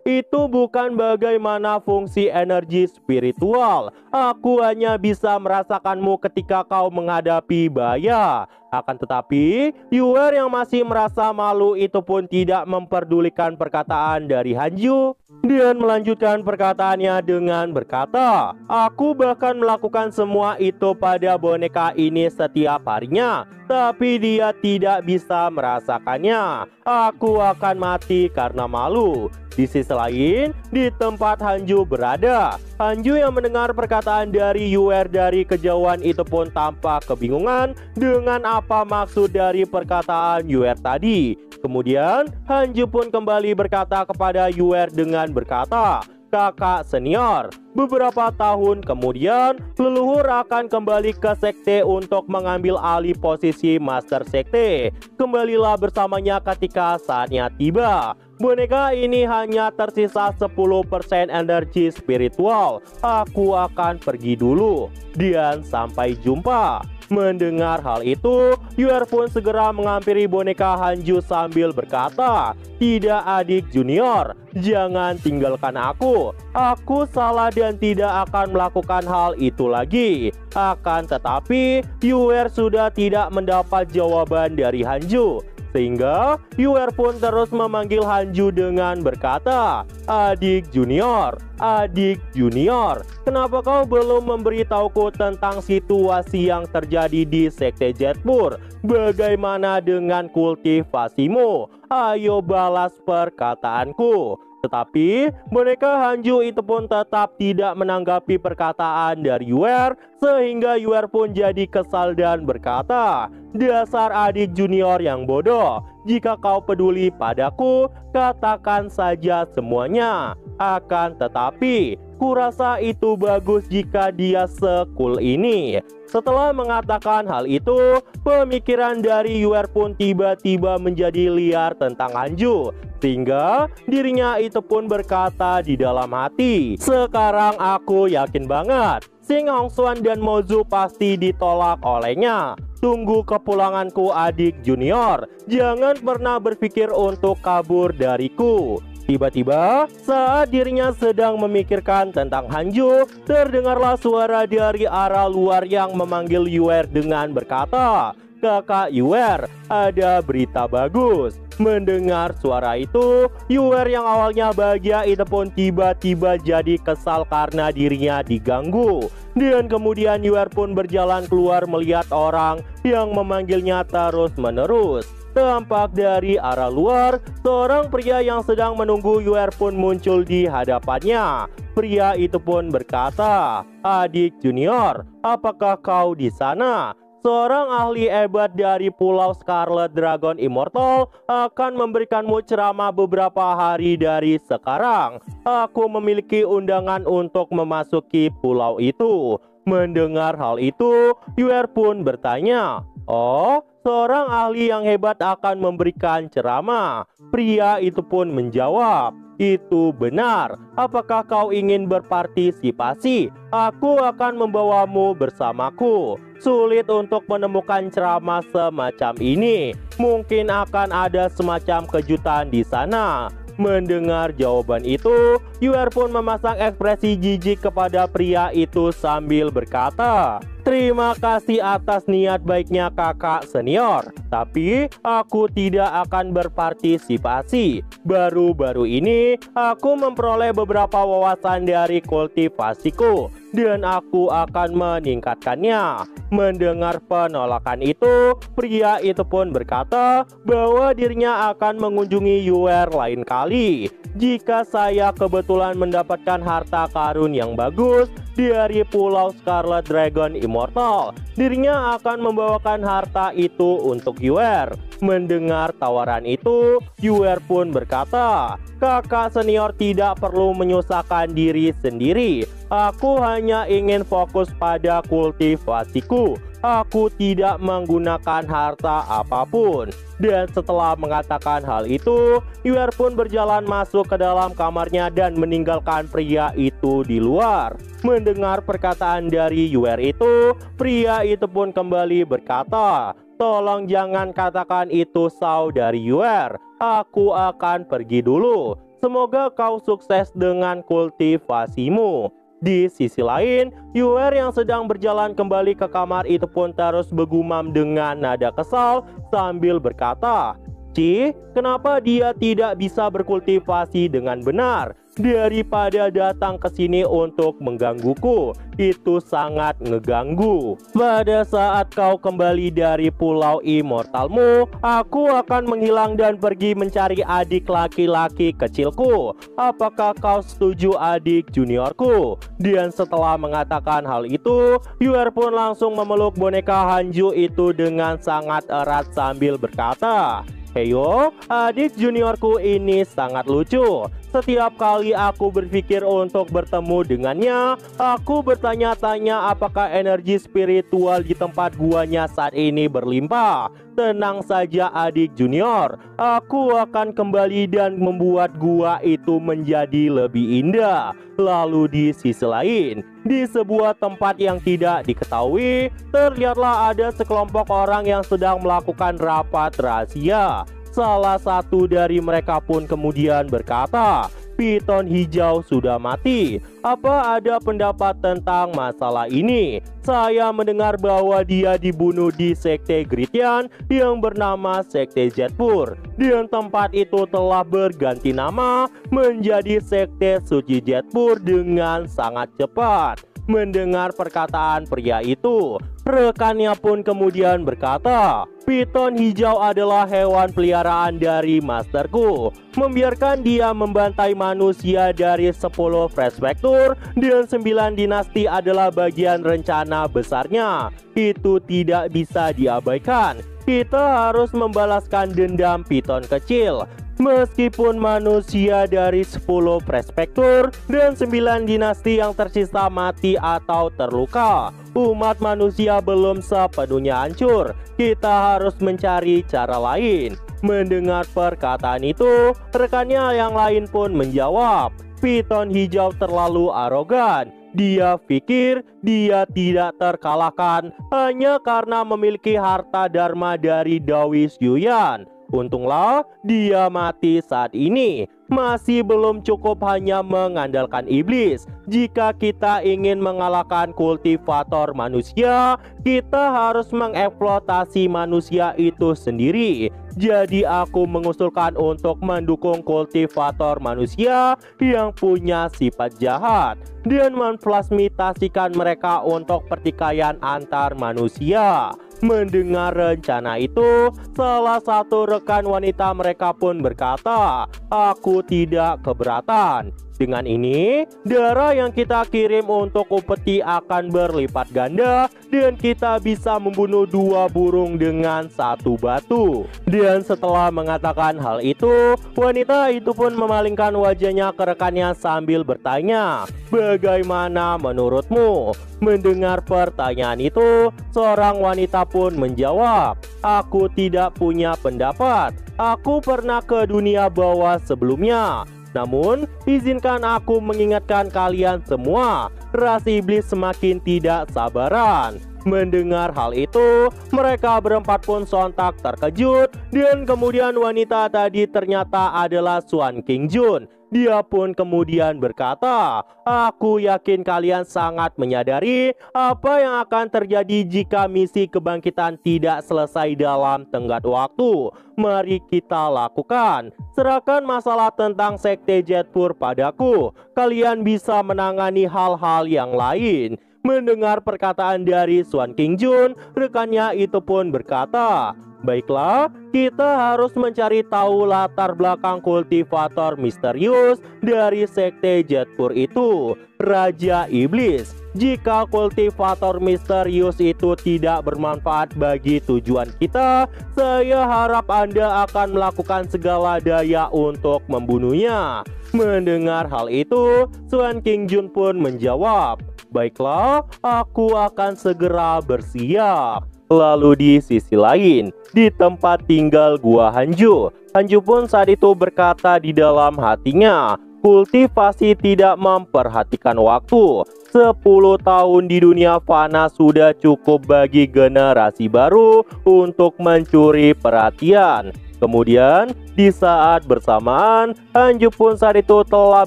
itu bukan bagaimana fungsi energi spiritual. Aku hanya bisa merasakanmu ketika kau menghadapi bahaya. Akan tetapi, Yuer yang masih merasa malu itu pun tidak memperdulikan perkataan dari Hanju dan melanjutkan perkataannya dengan berkata, aku bahkan melakukan semua itu pada boneka ini setiap harinya, tapi dia tidak bisa merasakannya. Aku akan mati karena malu. Di sisi lain, di tempat Hanju berada, Hanju yang mendengar perkataan dari Yuer dari kejauhan itu pun tampak kebingungan dengan apa maksud dari perkataan Yuer tadi. Kemudian Hanju pun kembali berkata kepada Yuer dengan berkata, kakak senior, beberapa tahun kemudian leluhur akan kembali ke sekte untuk mengambil alih posisi master sekte. Kembalilah bersamanya ketika saatnya tiba. Boneka ini hanya tersisa 10% energi spiritual. Aku akan pergi dulu dan sampai jumpa. Mendengar hal itu, Yuer pun segera menghampiri boneka Hanju sambil berkata, tidak adik junior, jangan tinggalkan aku. Aku salah dan tidak akan melakukan hal itu lagi. Akan tetapi, Yuer sudah tidak mendapat jawaban dari Hanju. Sehingga Yue pun terus memanggil Hanju dengan berkata, "Adik junior, adik junior, kenapa kau belum memberitahuku tentang situasi yang terjadi di Sekte Jetpur? Bagaimana dengan kultivasimu? Ayo balas perkataanku." Tetapi boneka Hanju itu pun tetap tidak menanggapi perkataan dari Yue, sehingga Yue pun jadi kesal dan berkata, "Dasar adik junior yang bodoh, jika kau peduli padaku, katakan saja semuanya. Akan tetapi, kurasa itu bagus jika dia se-cool ini." Setelah mengatakan hal itu, pemikiran dari Yue pun tiba-tiba menjadi liar tentang Hanju, sehingga dirinya itu pun berkata di dalam hati, "Sekarang aku yakin banget Xing Hongxuan dan Mozu pasti ditolak olehnya. Tunggu kepulanganku adik junior, jangan pernah berpikir untuk kabur dariku." Tiba-tiba, saat dirinya sedang memikirkan tentang Hanju, terdengarlah suara dari arah luar yang memanggil Yue dengan berkata, "Kakak Yue, ada berita bagus." Mendengar suara itu, Yue yang awalnya bahagia itu pun tiba-tiba jadi kesal karena dirinya diganggu. Dan kemudian Yue pun berjalan keluar melihat orang yang memanggilnya terus-menerus. Tampak dari arah luar, seorang pria yang sedang menunggu Yue pun muncul di hadapannya. Pria itu pun berkata, "Adik junior, apakah kau di sana? Seorang ahli hebat dari Pulau Scarlet Dragon Immortal akan memberikanmu ceramah beberapa hari dari sekarang. Aku memiliki undangan untuk memasuki pulau itu." Mendengar hal itu, Yue pun bertanya, "Oh, seorang ahli yang hebat akan memberikan ceramah?" Pria itu pun menjawab, "Itu benar. Apakah kau ingin berpartisipasi? Aku akan membawamu bersamaku. Sulit untuk menemukan ceramah semacam ini. Mungkin akan ada semacam kejutan di sana." Mendengar jawaban itu, Yue pun memasang ekspresi jijik kepada pria itu sambil berkata, "Terima kasih atas niat baiknya kakak senior, tapi aku tidak akan berpartisipasi. Baru-baru ini aku memperoleh beberapa wawasan dari kultivasiku, dan aku akan meningkatkannya." Mendengar penolakan itu, pria itu pun berkata bahwa dirinya akan mengunjungi Yue lain kali. "Jika saya kebetulan mendapatkan harta karun yang bagus dari Pulau Scarlet Dragon Immortal, dirinya akan membawakan harta itu untuk Yue." Mendengar tawaran itu, Yue pun berkata, "Kakak senior tidak perlu menyusahkan diri sendiri. Aku hanya ingin fokus pada kultivasiku. Aku tidak menggunakan harta apapun." Dan setelah mengatakan hal itu, Yue pun berjalan masuk ke dalam kamarnya dan meninggalkan pria itu di luar. Mendengar perkataan dari Yue itu, pria itu pun kembali berkata, "Tolong jangan katakan itu saudari Yue. Aku akan pergi dulu. Semoga kau sukses dengan kultivasimu." Di sisi lain, Yue yang sedang berjalan kembali ke kamar itu pun terus bergumam dengan nada kesal sambil berkata, "Ci, kenapa dia tidak bisa berkultivasi dengan benar? Daripada datang ke sini untuk menggangguku, itu sangat ngeganggu. Pada saat kau kembali dari pulau immortalmu, aku akan menghilang dan pergi mencari adik laki-laki kecilku. Apakah kau setuju adik juniorku?" Dan setelah mengatakan hal itu, Yue pun langsung memeluk boneka Hanju itu dengan sangat erat sambil berkata, "Heyo, adik juniorku ini sangat lucu. Setiap kali aku berpikir untuk bertemu dengannya, aku bertanya-tanya apakah energi spiritual di tempat guanya saat ini berlimpah. Tenang saja adik junior, aku akan kembali dan membuat gua itu menjadi lebih indah." Lalu di sisi lain, di sebuah tempat yang tidak diketahui, terlihatlah ada sekelompok orang yang sedang melakukan rapat rahasia. Salah satu dari mereka pun kemudian berkata, Piton hijau sudah mati. Apa ada pendapat tentang masalah ini? Saya mendengar bahwa dia dibunuh di Sekte Grityan yang bernama Sekte Jetpur, dan tempat itu telah berganti nama menjadi Sekte Suci Jetpur dengan sangat cepat. Mendengar perkataan pria itu, rekannya pun kemudian berkata, piton hijau adalah hewan peliharaan dari masterku. Membiarkan dia membantai manusia dari 10 prefektur dan 9 dinasti adalah bagian rencana besarnya. Itu tidak bisa diabaikan. Kita harus membalaskan dendam piton kecil. Meskipun manusia dari 10 prefektur dan 9 dinasti yang tersisa mati atau terluka, umat manusia belum sepenuhnya hancur. Kita harus mencari cara lain. Mendengar perkataan itu, rekannya yang lain pun menjawab, piton hijau terlalu arogan. Dia pikir dia tidak terkalahkan hanya karena memiliki harta dharma dari Dawis Yuyan. Untunglah dia mati saat ini. Masih belum cukup hanya mengandalkan iblis. Jika kita ingin mengalahkan kultivator manusia, kita harus mengeksploitasi manusia itu sendiri. Jadi aku mengusulkan untuk mendukung kultivator manusia yang punya sifat jahat dan mentransmutasikan mereka untuk pertikaian antar manusia. Mendengar rencana itu, salah satu rekan wanita mereka pun berkata, aku tidak keberatan. Dengan ini, darah yang kita kirim untuk upeti akan berlipat ganda dan kita bisa membunuh 2 burung dengan 1 batu. Dan setelah mengatakan hal itu, wanita itu pun memalingkan wajahnya ke rekannya sambil bertanya, bagaimana menurutmu? Mendengar pertanyaan itu, seorang wanita pun menjawab, aku tidak punya pendapat. Aku pernah ke dunia bawah sebelumnya. Namun, izinkan aku mengingatkan kalian semua, ras iblis semakin tidak sabaran. Mendengar hal itu, mereka berempat pun sontak terkejut, dan kemudian wanita tadi ternyata adalah Swan King Jun. Dia pun kemudian berkata, aku yakin kalian sangat menyadari apa yang akan terjadi jika misi kebangkitan tidak selesai dalam tenggat waktu. Mari kita lakukan. Serahkan masalah tentang Sekte Jetpur padaku. Kalian bisa menangani hal-hal yang lain. Mendengar perkataan dari Swan King Jun, rekannya itu pun berkata, baiklah, kita harus mencari tahu latar belakang kultivator misterius dari Sekte Jetpur itu, Raja Iblis. Jika kultivator misterius itu tidak bermanfaat bagi tujuan kita, saya harap Anda akan melakukan segala daya untuk membunuhnya. Mendengar hal itu, Swan King Jun pun menjawab, baiklah, aku akan segera bersiap. Lalu di sisi lain, di tempat tinggal gua Hanju, Hanju pun saat itu berkata di dalam hatinya, kultivasi tidak memperhatikan waktu. 10 tahun di dunia fana sudah cukup bagi generasi baru untuk mencuri perhatian. Kemudian, di saat bersamaan, Hanju pun saat itu telah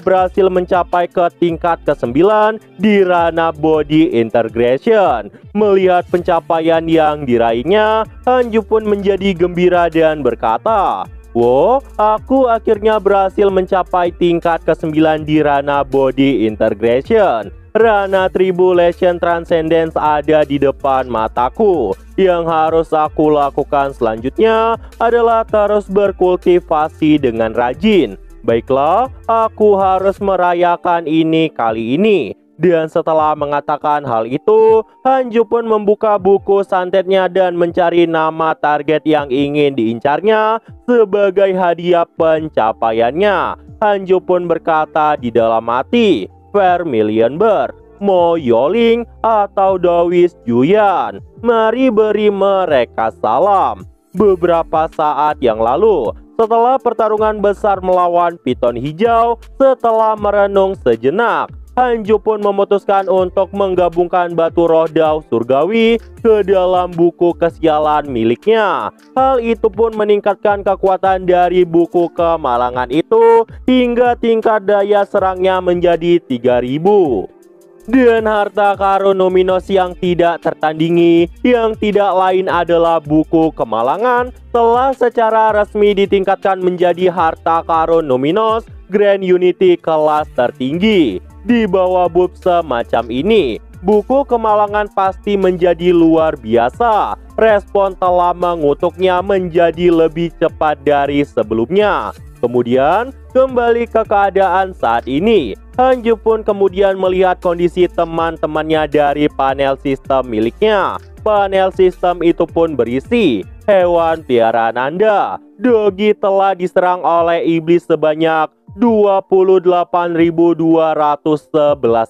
berhasil mencapai ke tingkat ke-9 di ranah body integration. Melihat pencapaian yang diraihnya, Hanju pun menjadi gembira dan berkata, wow, aku akhirnya berhasil mencapai tingkat ke-9 di ranah body integration. Rana Tribulation Transcendence ada di depan mataku. Yang harus aku lakukan selanjutnya adalah terus berkultivasi dengan rajin. Baiklah, aku harus merayakan ini kali ini. Dan setelah mengatakan hal itu, Hanju pun membuka buku santetnya dan mencari nama target yang ingin diincarnya sebagai hadiah pencapaiannya. Hanju pun berkata di dalam hati, Vermilion Bird, Mo Yoling atau Dawis Yuyan, mari beri mereka salam. Beberapa saat yang lalu, setelah pertarungan besar melawan piton hijau, setelah merenung sejenak, Hanju pun memutuskan untuk menggabungkan batu roh Dao Surgawi ke dalam buku kesialan miliknya. Hal itu pun meningkatkan kekuatan dari buku kemalangan itu hingga tingkat daya serangnya menjadi 3000. Dan harta karun Numinos yang tidak tertandingi, yang tidak lain adalah buku kemalangan, telah secara resmi ditingkatkan menjadi harta karun Numinos Grand Unity kelas tertinggi. Di bawah buff semacam ini, buku kemalangan pasti menjadi luar biasa. Respon telah mengutuknya menjadi lebih cepat dari sebelumnya. Kemudian kembali ke keadaan saat ini. Hanju pun kemudian melihat kondisi teman-temannya dari panel sistem miliknya. Panel sistem itu pun berisi hewan piaraan Anda. Dogi telah diserang oleh iblis sebanyak 28.211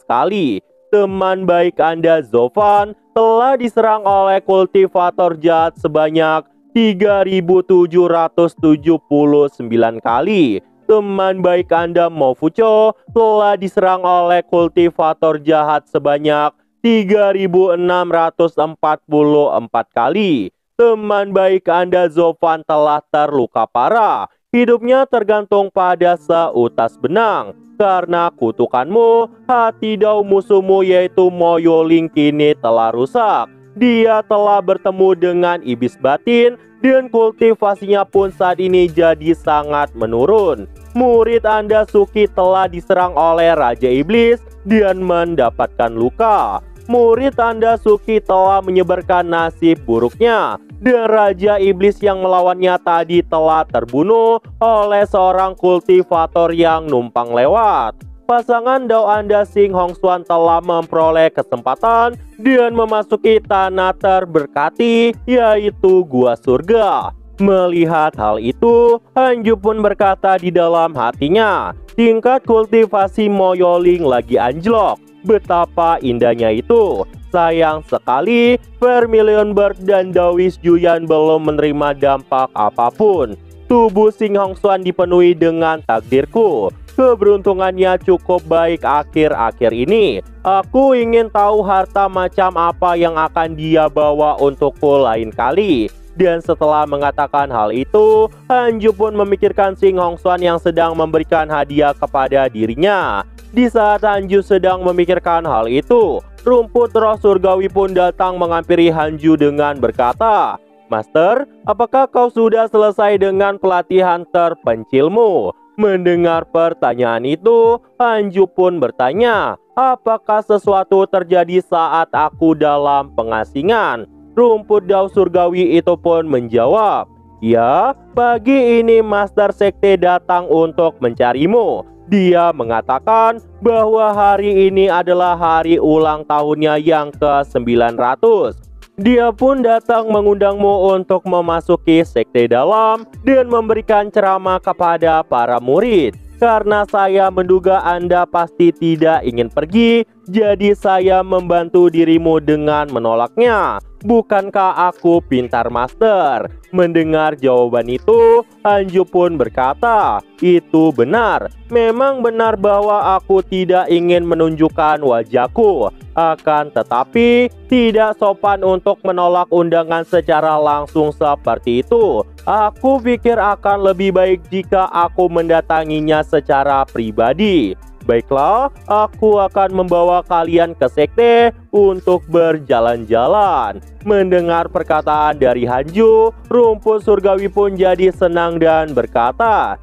kali. Teman baik Anda Zovan telah diserang oleh kultivator jahat sebanyak 3.779 kali. Teman baik Anda Mofucho telah diserang oleh kultivator jahat sebanyak 3.644 kali. Teman baik Anda Zovan telah terluka parah. Hidupnya tergantung pada seutas benang. Karena kutukanmu, hati Dao musuhmu yaitu Moyoling kini telah rusak. Dia telah bertemu dengan iblis batin dan kultivasinya pun saat ini jadi sangat menurun. Murid Anda Suki telah diserang oleh Raja Iblis dan mendapatkan luka. Murid Anda Suki telah menyebarkan nasib buruknya dan Raja Iblis yang melawannya tadi telah terbunuh oleh seorang kultivator yang numpang lewat. Pasangan Dao Anda Sing Hongxuan telah memperoleh kesempatan dan memasuki tanah terberkati, yaitu Gua Surga. Melihat hal itu, Hanju pun berkata di dalam hatinya, tingkat kultivasi Moyoling lagi anjlok. Betapa indahnya itu. Sayang sekali, Vermilion Bird dan Dawis Juyan belum menerima dampak apapun. Tubuh Sing Hongxuan dipenuhi dengan takdirku. Keberuntungannya cukup baik akhir-akhir ini. Aku ingin tahu harta macam apa yang akan dia bawa untukku lain kali. Dan setelah mengatakan hal itu, Hanju pun memikirkan Sing Hongxuan yang sedang memberikan hadiah kepada dirinya. Di saat Hanju sedang memikirkan hal itu, rumput roh surgawi pun datang menghampiri Hanju dengan berkata, "Master, apakah kau sudah selesai dengan pelatihan terpencilmu?" Mendengar pertanyaan itu, Hanju pun bertanya, "Apakah sesuatu terjadi saat aku dalam pengasingan?" Rumput Dao Surgawi itu pun menjawab, "Ya, pagi ini Master Sekte datang untuk mencarimu. Dia mengatakan bahwa hari ini adalah hari ulang tahunnya yang ke-900. Dia pun datang mengundangmu untuk memasuki sekte dalam dan memberikan ceramah kepada para murid. Karena saya menduga Anda pasti tidak ingin pergi, jadi saya membantu dirimu dengan menolaknya. Bukankah aku pintar, Master?" Mendengar jawaban itu, Hanju pun berkata, "Itu benar. Memang benar bahwa aku tidak ingin menunjukkan wajahku. Akan tetapi, tidak sopan untuk menolak undangan secara langsung seperti itu. Aku pikir akan lebih baik jika aku mendatanginya secara pribadi. Baiklah, aku akan membawa kalian ke sekte untuk berjalan-jalan." Mendengar perkataan dari Hanju, rumput surgawi pun jadi senang dan berkata,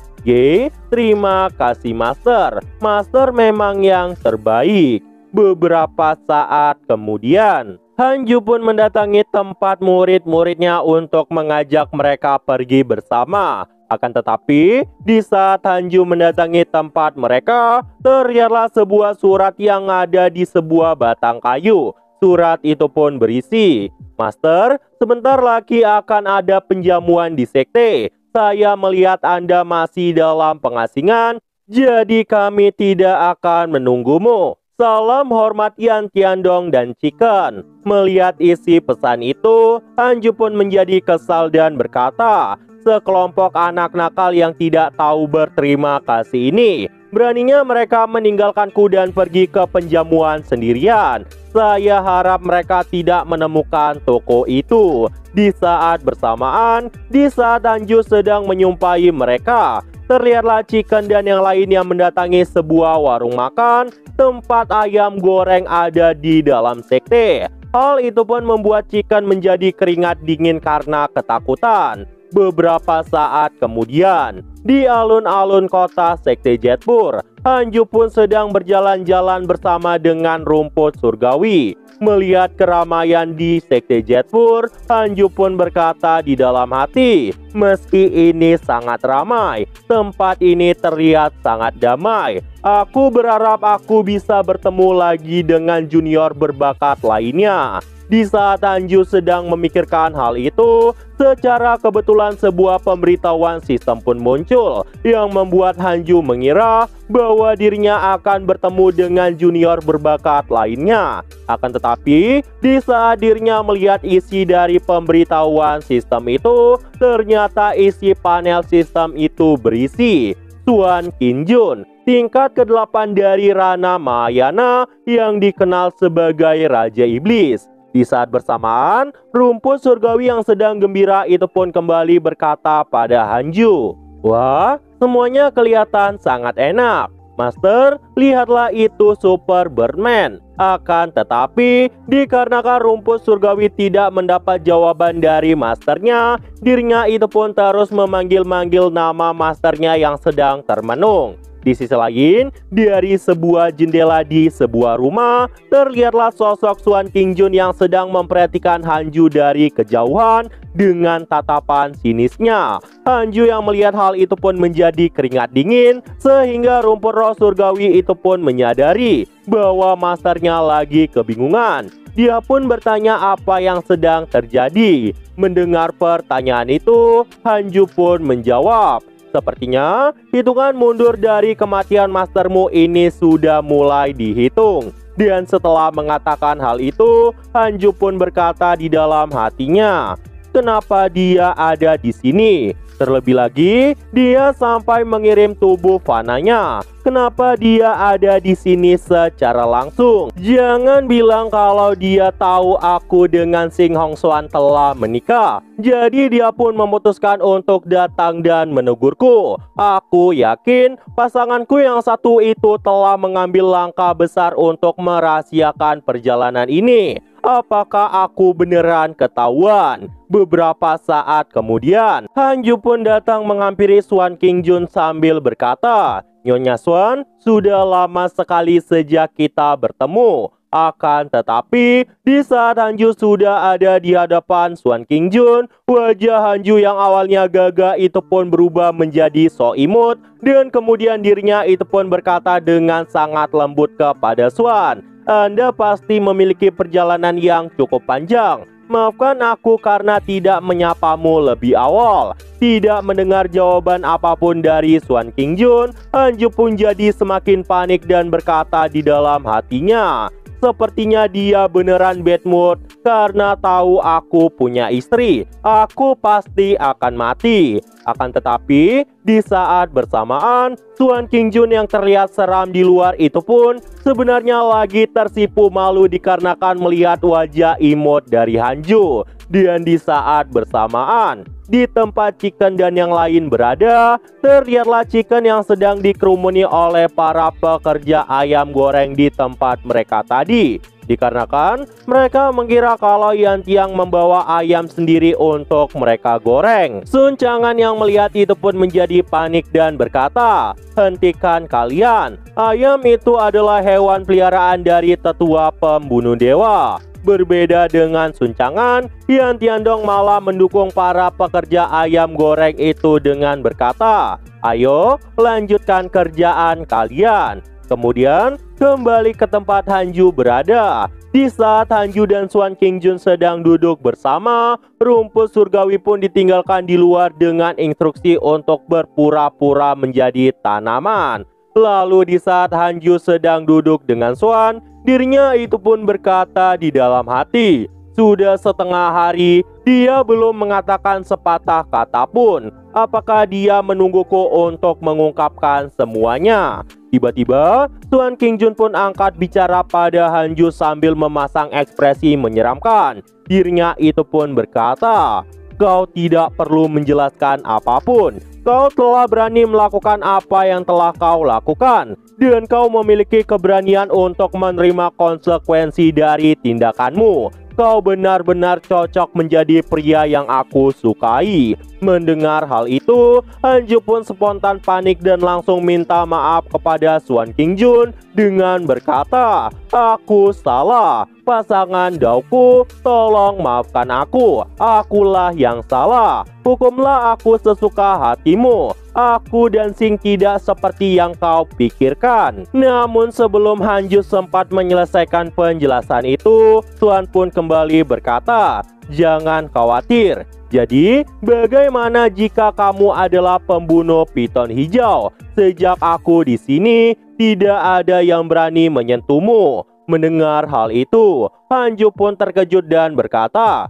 Terima kasih Master. Master memang yang terbaik." Beberapa saat kemudian, Hanju pun mendatangi tempat murid-muridnya untuk mengajak mereka pergi bersama. Akan tetapi, di saat Hanju mendatangi tempat mereka, terlihatlah sebuah surat yang ada di sebuah batang kayu. Surat itu pun berisi, "Master, sebentar lagi akan ada penjamuan di sekte. Saya melihat Anda masih dalam pengasingan, jadi kami tidak akan menunggumu. Salam hormat Yan Tiandong dan Chicken." Melihat isi pesan itu, Hanju pun menjadi kesal dan berkata, "Sekelompok anak nakal yang tidak tahu berterima kasih ini Beraninya mereka meninggalkanku dan pergi ke penjamuan sendirian. Saya harap mereka tidak menemukan toko itu. Di saat bersamaan, di saat Hanju sedang menyumpahi mereka, terlihatlah Chicken dan yang lainnya mendatangi sebuah warung makan. Tempat ayam goreng ada di dalam sekte. Hal itu pun membuat Chicken menjadi keringat dingin karena ketakutan. Beberapa saat kemudian, di alun-alun kota sekte Jetpur, Hanju pun sedang berjalan-jalan bersama dengan rumput surgawi. Melihat keramaian di sekte Jetpur, Hanju pun berkata di dalam hati, meski ini sangat ramai, tempat ini terlihat sangat damai. Aku berharap aku bisa bertemu lagi dengan junior berbakat lainnya. Di saat Hanju sedang memikirkan hal itu, secara kebetulan sebuah pemberitahuan sistem pun muncul yang membuat Hanju mengira bahwa dirinya akan bertemu dengan junior berbakat lainnya. Akan tetapi, di saat dirinya melihat isi dari pemberitahuan sistem itu, ternyata isi panel sistem itu berisi Swan Kinjun, tingkat ke-8 dari Rana Mahayana yang dikenal sebagai Raja Iblis. Di saat bersamaan, rumput surgawi yang sedang gembira itu pun kembali berkata pada Hanju, "Wah, semuanya kelihatan sangat enak. Master, lihatlah itu Super Birdman." Akan tetapi, dikarenakan rumput surgawi tidak mendapat jawaban dari masternya, dirinya itu pun terus memanggil-manggil nama masternya yang sedang termenung. Di sisi lain, dari sebuah jendela di sebuah rumah, terlihatlah sosok Swan Kingjun yang sedang memperhatikan Hanju dari kejauhan dengan tatapan sinisnya. Hanju yang melihat hal itu pun menjadi keringat dingin, sehingga rumput roh surgawi itu pun menyadari bahwa masternya lagi kebingungan. Dia pun bertanya apa yang sedang terjadi. Mendengar pertanyaan itu, Hanju pun menjawab, "Sepertinya hitungan mundur dari kematian mastermu ini sudah mulai dihitung." Dan setelah mengatakan hal itu, Hanju pun berkata di dalam hatinya, "Kenapa dia ada di sini? Terlebih lagi, dia sampai mengirim tubuh fananya. Kenapa dia ada di sini secara langsung? Jangan bilang kalau dia tahu aku dengan Sing Hong Xuan telah menikah. Jadi dia pun memutuskan untuk datang dan menegurku. Aku yakin pasanganku yang satu itu telah mengambil langkah besar untuk merahasiakan perjalanan ini. Apakah aku beneran ketahuan?" Beberapa saat kemudian, Hanju pun datang menghampiri Swan Kingjun sambil berkata, "Nyonya Swan, sudah lama sekali sejak kita bertemu." Akan tetapi, di saat Hanju sudah ada di hadapan Swan Kingjun, wajah Hanju yang awalnya gagah itu pun berubah menjadi so imut, dan kemudian dirinya itu pun berkata dengan sangat lembut kepada Swan, "Anda pasti memiliki perjalanan yang cukup panjang. Maafkan aku karena tidak menyapamu lebih awal." Tidak mendengar jawaban apapun dari Swan Kingjun, Hanju pun jadi semakin panik dan berkata di dalam hatinya, "Sepertinya dia beneran bad mood karena tahu aku punya istri. Aku pasti akan mati." Akan tetapi, di saat bersamaan, Swan Kingjun yang terlihat seram di luar itu pun sebenarnya lagi tersipu malu dikarenakan melihat wajah imut dari Hanju. Dan di saat bersamaan, di tempat Chicken dan yang lain berada, terlihatlah Chicken yang sedang dikerumuni oleh para pekerja ayam goreng di tempat mereka tadi. Dikarenakan mereka mengira kalau Yantiang membawa ayam sendiri untuk mereka goreng. Sun Chang'an yang melihat itu pun menjadi panik dan berkata, "Hentikan kalian, ayam itu adalah hewan peliharaan dari tetua pembunuh dewa." Berbeda dengan Sun Chang'an, Yan Tiandong malah mendukung para pekerja ayam goreng itu dengan berkata, "Ayo lanjutkan kerjaan kalian." Kemudian kembali ke tempat Hanju berada. Di saat Hanju dan Swan Kingjun sedang duduk bersama, rumput surgawi pun ditinggalkan di luar dengan instruksi untuk berpura-pura menjadi tanaman. Lalu di saat Hanju sedang duduk dengan Swan, dirinya itu pun berkata di dalam hati, Sudah setengah hari, dia belum mengatakan sepatah kata pun. Apakah dia menungguku untuk mengungkapkan semuanya? Tiba-tiba, Tuan King Jun pun angkat bicara pada Hanju sambil memasang ekspresi menyeramkan. Dirinya itu pun berkata, "Kau tidak perlu menjelaskan apapun. Kau telah berani melakukan apa yang telah kau lakukan. Dan kau memiliki keberanian untuk menerima konsekuensi dari tindakanmu. Kau benar-benar cocok menjadi pria yang aku sukai." Mendengar hal itu, Hanju pun spontan panik dan langsung minta maaf kepada Suan King Jun dengan berkata, "Aku salah. Pasangan Dauku, tolong maafkan aku. Akulah yang salah. Hukumlah aku sesuka hatimu. Aku dan Sing tidak seperti yang kau pikirkan." Namun sebelum Hanju sempat menyelesaikan penjelasan itu, Tuan pun kembali berkata, "Jangan khawatir. Jadi, bagaimana jika kamu adalah pembunuh piton hijau? Sejak aku di sini, tidak ada yang berani menyentuhmu." Mendengar hal itu, Hanju pun terkejut dan berkata,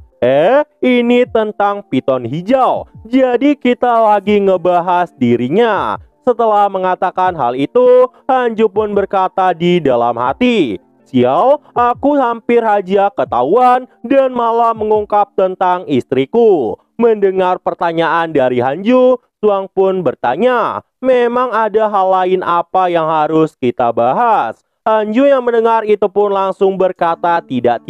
"Ini tentang piton hijau. Jadi kita lagi ngebahas dirinya." Setelah mengatakan hal itu, Hanju pun berkata di dalam hati, "Sial, aku hampir aja ketahuan dan malah mengungkap tentang istriku." Mendengar pertanyaan dari Hanju, Tuang pun bertanya, "Memang ada hal lain apa yang harus kita bahas?" Hanju yang mendengar itu pun langsung berkata tidak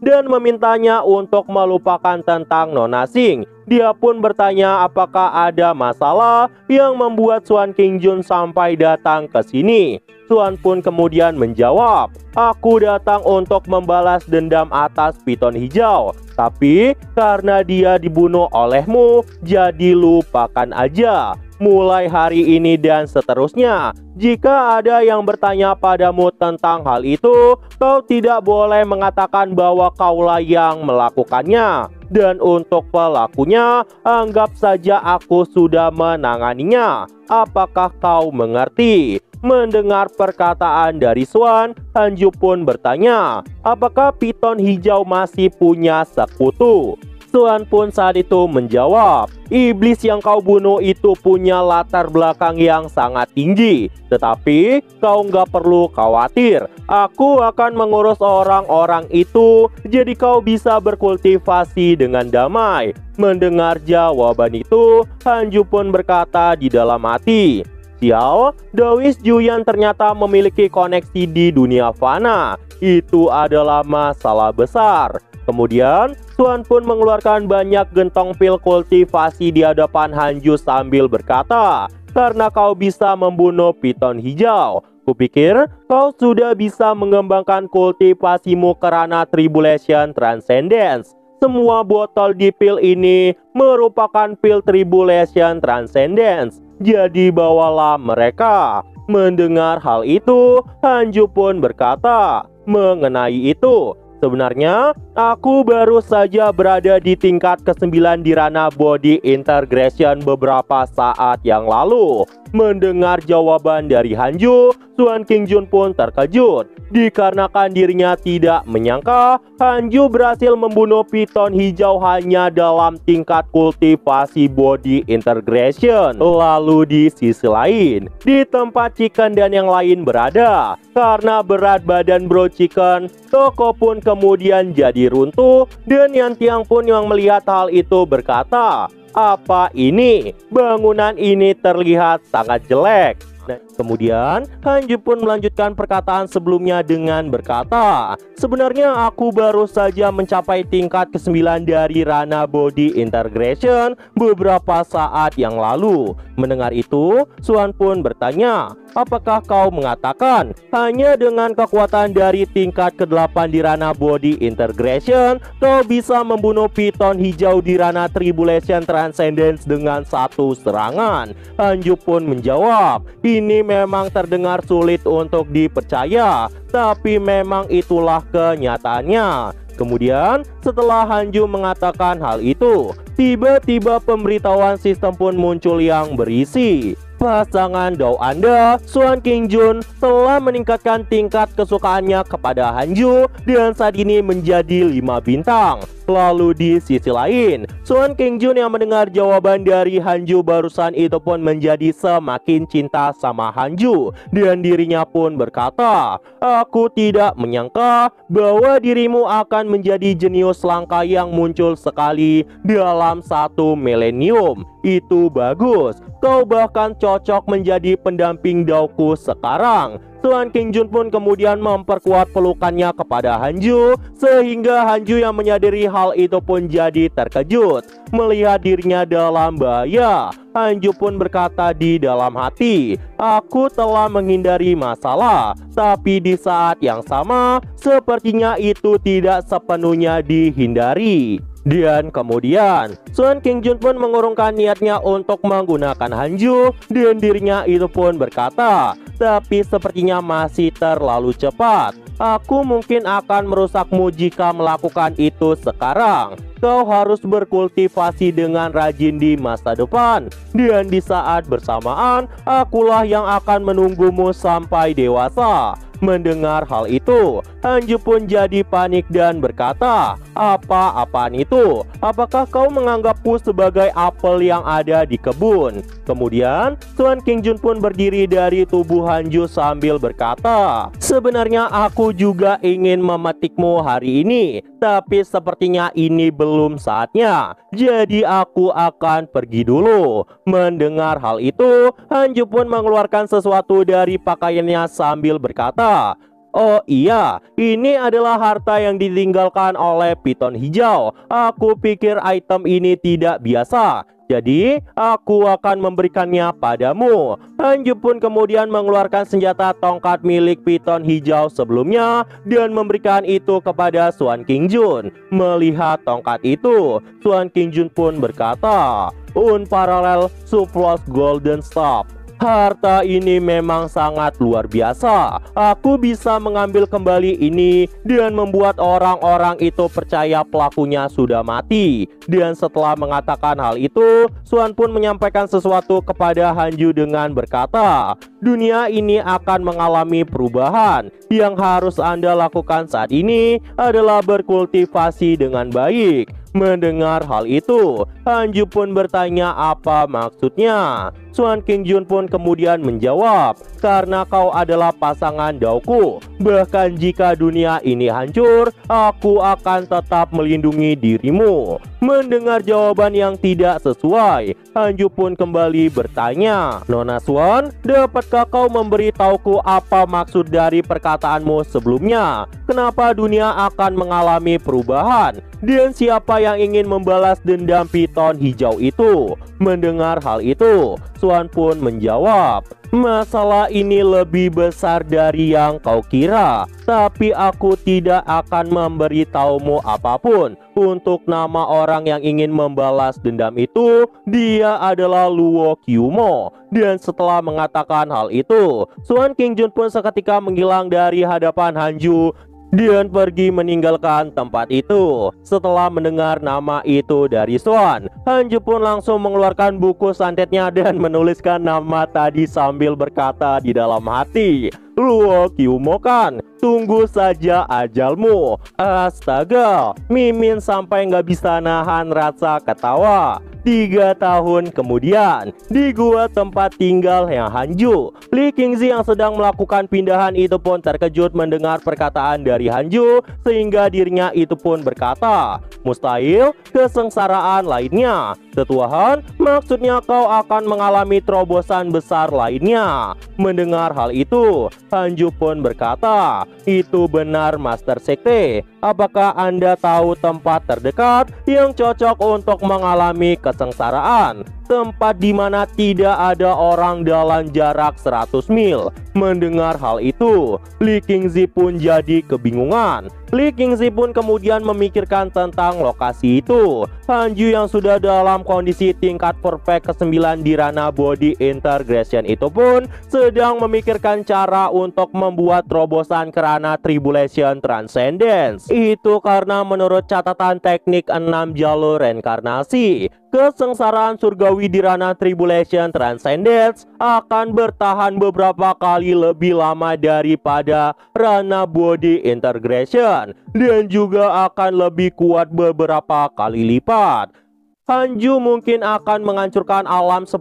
dan memintanya untuk melupakan tentang Nona Sing. Dia pun bertanya apakah ada masalah yang membuat Suan King Jun sampai datang ke sini. Suan pun kemudian menjawab, "Aku datang untuk membalas dendam atas piton hijau. Tapi karena dia dibunuh olehmu, jadi lupakan aja. Mulai hari ini dan seterusnya, jika ada yang bertanya padamu tentang hal itu, kau tidak boleh mengatakan bahwa kaulah yang melakukannya. Dan untuk pelakunya, anggap saja aku sudah menanganinya. Apakah kau mengerti?" Mendengar perkataan dari Suan, Hanju pun bertanya, apakah piton hijau masih punya sekutu? Suan pun saat itu menjawab, "Iblis yang kau bunuh itu punya latar belakang yang sangat tinggi. Tetapi kau nggak perlu khawatir. Aku akan mengurus orang-orang itu, jadi kau bisa berkultivasi dengan damai." Mendengar jawaban itu, Hanju pun berkata di dalam hati, "Sial, Dawis Juyan ternyata memiliki koneksi di dunia fana. Itu adalah masalah besar." Kemudian, Suan pun mengeluarkan banyak gentong pil kultivasi di hadapan Hanju sambil berkata, "Karena kau bisa membunuh piton hijau, kupikir kau sudah bisa mengembangkan kultivasimu karena Tribulation Transcendence. Semua botol di pil ini merupakan pil Tribulation Transcendence. Jadi bawalah mereka." Mendengar hal itu, Hanju pun berkata, "Mengenai itu, sebenarnya aku baru saja berada di tingkat ke-9 di ranah body integration beberapa saat yang lalu." Mendengar jawaban dari Hanju, Suan King Jun pun terkejut. Dikarenakan dirinya tidak menyangka Hanju berhasil membunuh piton hijau hanya dalam tingkat kultivasi body integration. Lalu di sisi lain, di tempat Chicken dan yang lain berada, karena berat badan Bro Chicken, toko pun kemudian jadi runtuh. Dan Yan Tiang pun yang melihat hal itu berkata, "Apa ini? Bangunan ini terlihat sangat jelek." Nah, kemudian Hanju pun melanjutkan perkataan sebelumnya dengan berkata, "Sebenarnya aku baru saja mencapai tingkat ke-9 dari ranah body integration beberapa saat yang lalu." Mendengar itu, Suan pun bertanya, "Apakah kau mengatakan hanya dengan kekuatan dari tingkat ke-8 di ranah body integration kau bisa membunuh piton hijau di ranah Tribulation Transcendence dengan satu serangan?" Hanju pun menjawab, "Ini memang terdengar sulit untuk dipercaya, tapi memang itulah kenyataannya." Kemudian setelah Hanju mengatakan hal itu, tiba-tiba pemberitahuan sistem pun muncul yang berisi, pasangan Dao Anda, Swan Kingjun, telah meningkatkan tingkat kesukaannya kepada Hanju dan saat ini menjadi 5 bintang. Lalu di sisi lain, Swan Kingjun yang mendengar jawaban dari Hanju barusan itu pun menjadi semakin cinta sama Hanju dan dirinya pun berkata, "Aku tidak menyangka bahwa dirimu akan menjadi jenius langka yang muncul sekali dalam 1 milenium. Itu bagus. Kau bahkan cocok menjadi pendamping Daoku sekarang." Swan Kingjun pun kemudian memperkuat pelukannya kepada Hanju, sehingga Hanju yang menyadari hal itu pun jadi terkejut melihat dirinya dalam bahaya. Hanju pun berkata di dalam hati, "Aku telah menghindari masalah, tapi di saat yang sama sepertinya itu tidak sepenuhnya dihindari." Dan kemudian Swan Kingjun pun mengurungkan niatnya untuk menggunakan Hanju dan dirinya itu pun berkata, "Tapi sepertinya masih terlalu cepat. Aku mungkin akan merusakmu jika melakukan itu sekarang. Kau harus berkultivasi dengan rajin di masa depan. Dan di saat bersamaan, akulah yang akan menunggumu sampai dewasa." Mendengar hal itu, Hanju pun jadi panik dan berkata, "Apa-apaan itu? Apakah kau menganggapku sebagai apel yang ada di kebun?" Kemudian, Swan Kingjun pun berdiri dari tubuh Hanju sambil berkata, "Sebenarnya aku juga ingin memetikmu hari ini, tapi sepertinya ini belum saatnya. Jadi aku akan pergi dulu." Mendengar hal itu, Hanju pun mengeluarkan sesuatu dari pakaiannya sambil berkata, "Oh iya, ini adalah harta yang ditinggalkan oleh Piton Hijau. Aku pikir item ini tidak biasa, jadi aku akan memberikannya padamu." Hanju pun kemudian mengeluarkan senjata tongkat milik Piton Hijau sebelumnya dan memberikan itu kepada Swan Kingjun. Melihat tongkat itu, Swan Kingjun pun berkata, "Unparalleled Surplus Golden Staff. Harta ini memang sangat luar biasa. Aku bisa mengambil kembali ini dan membuat orang-orang itu percaya pelakunya sudah mati." Dan setelah mengatakan hal itu, Swan pun menyampaikan sesuatu kepada Hanju dengan berkata, "Dunia ini akan mengalami perubahan. Yang harus Anda lakukan saat ini adalah berkultivasi dengan baik." Mendengar hal itu, Hanju pun bertanya apa maksudnya. Swan Kingjun pun kemudian menjawab, "Karena kau adalah pasangan Daoku. Bahkan jika dunia ini hancur, aku akan tetap melindungi dirimu." Mendengar jawaban yang tidak sesuai, Hanju pun kembali bertanya, "Nona Swan, dapatkah kau memberitahuku apa maksud dari perkataanmu sebelumnya? Kenapa dunia akan mengalami perubahan? Dan siapa yang ingin membalas dendam Piton Hijau itu?" Mendengar hal itu, Swan pun menjawab, "Masalah ini lebih besar dari yang kau kira. Tapi aku tidak akan memberitahumu apapun. Untuk nama orang yang ingin membalas dendam itu, dia adalah Luo Kyumo." Dan setelah mengatakan hal itu, Swan Kingjun pun seketika menghilang dari hadapan Hanju dan pergi meninggalkan tempat itu. Setelah mendengar nama itu dari Swan, Hanju pun langsung mengeluarkan buku santetnya dan menuliskan nama tadi sambil berkata di dalam hati, "Luo Kyumo kan? Tunggu saja ajalmu." Astaga, Mimin sampai nggak bisa nahan rasa ketawa. 3 tahun kemudian, di gua tempat tinggal yang Hanju, Li Qingzi yang sedang melakukan pindahan itu pun terkejut mendengar perkataan dari Hanju, sehingga dirinya itu pun berkata, "Mustahil kesengsaraan lainnya. Tetuahan, maksudnya kau akan mengalami terobosan besar lainnya." Mendengar hal itu, Hanju pun berkata, "Itu benar Master Sekte. Apakah Anda tahu tempat terdekat yang cocok untuk mengalami kesengsaraan? Tempat di mana tidak ada orang dalam jarak 100 mil." Mendengar hal itu, Li Qingzi pun jadi kebingungan. Li Qingzi pun kemudian memikirkan tentang lokasi itu. Hanju yang sudah dalam kondisi tingkat perfect ke-9 di ranah body integration itu pun sedang memikirkan cara untuk membuat terobosan ke ranah Tribulation Transcendence. Itu karena menurut catatan teknik 6 jalur reinkarnasi, kesengsaraan surgawi di ranah Tribulation Transcendence akan bertahan beberapa kali lebih lama daripada ranah Body Integration dan juga akan lebih kuat beberapa kali lipat. Hanju mungkin akan menghancurkan alam 10.000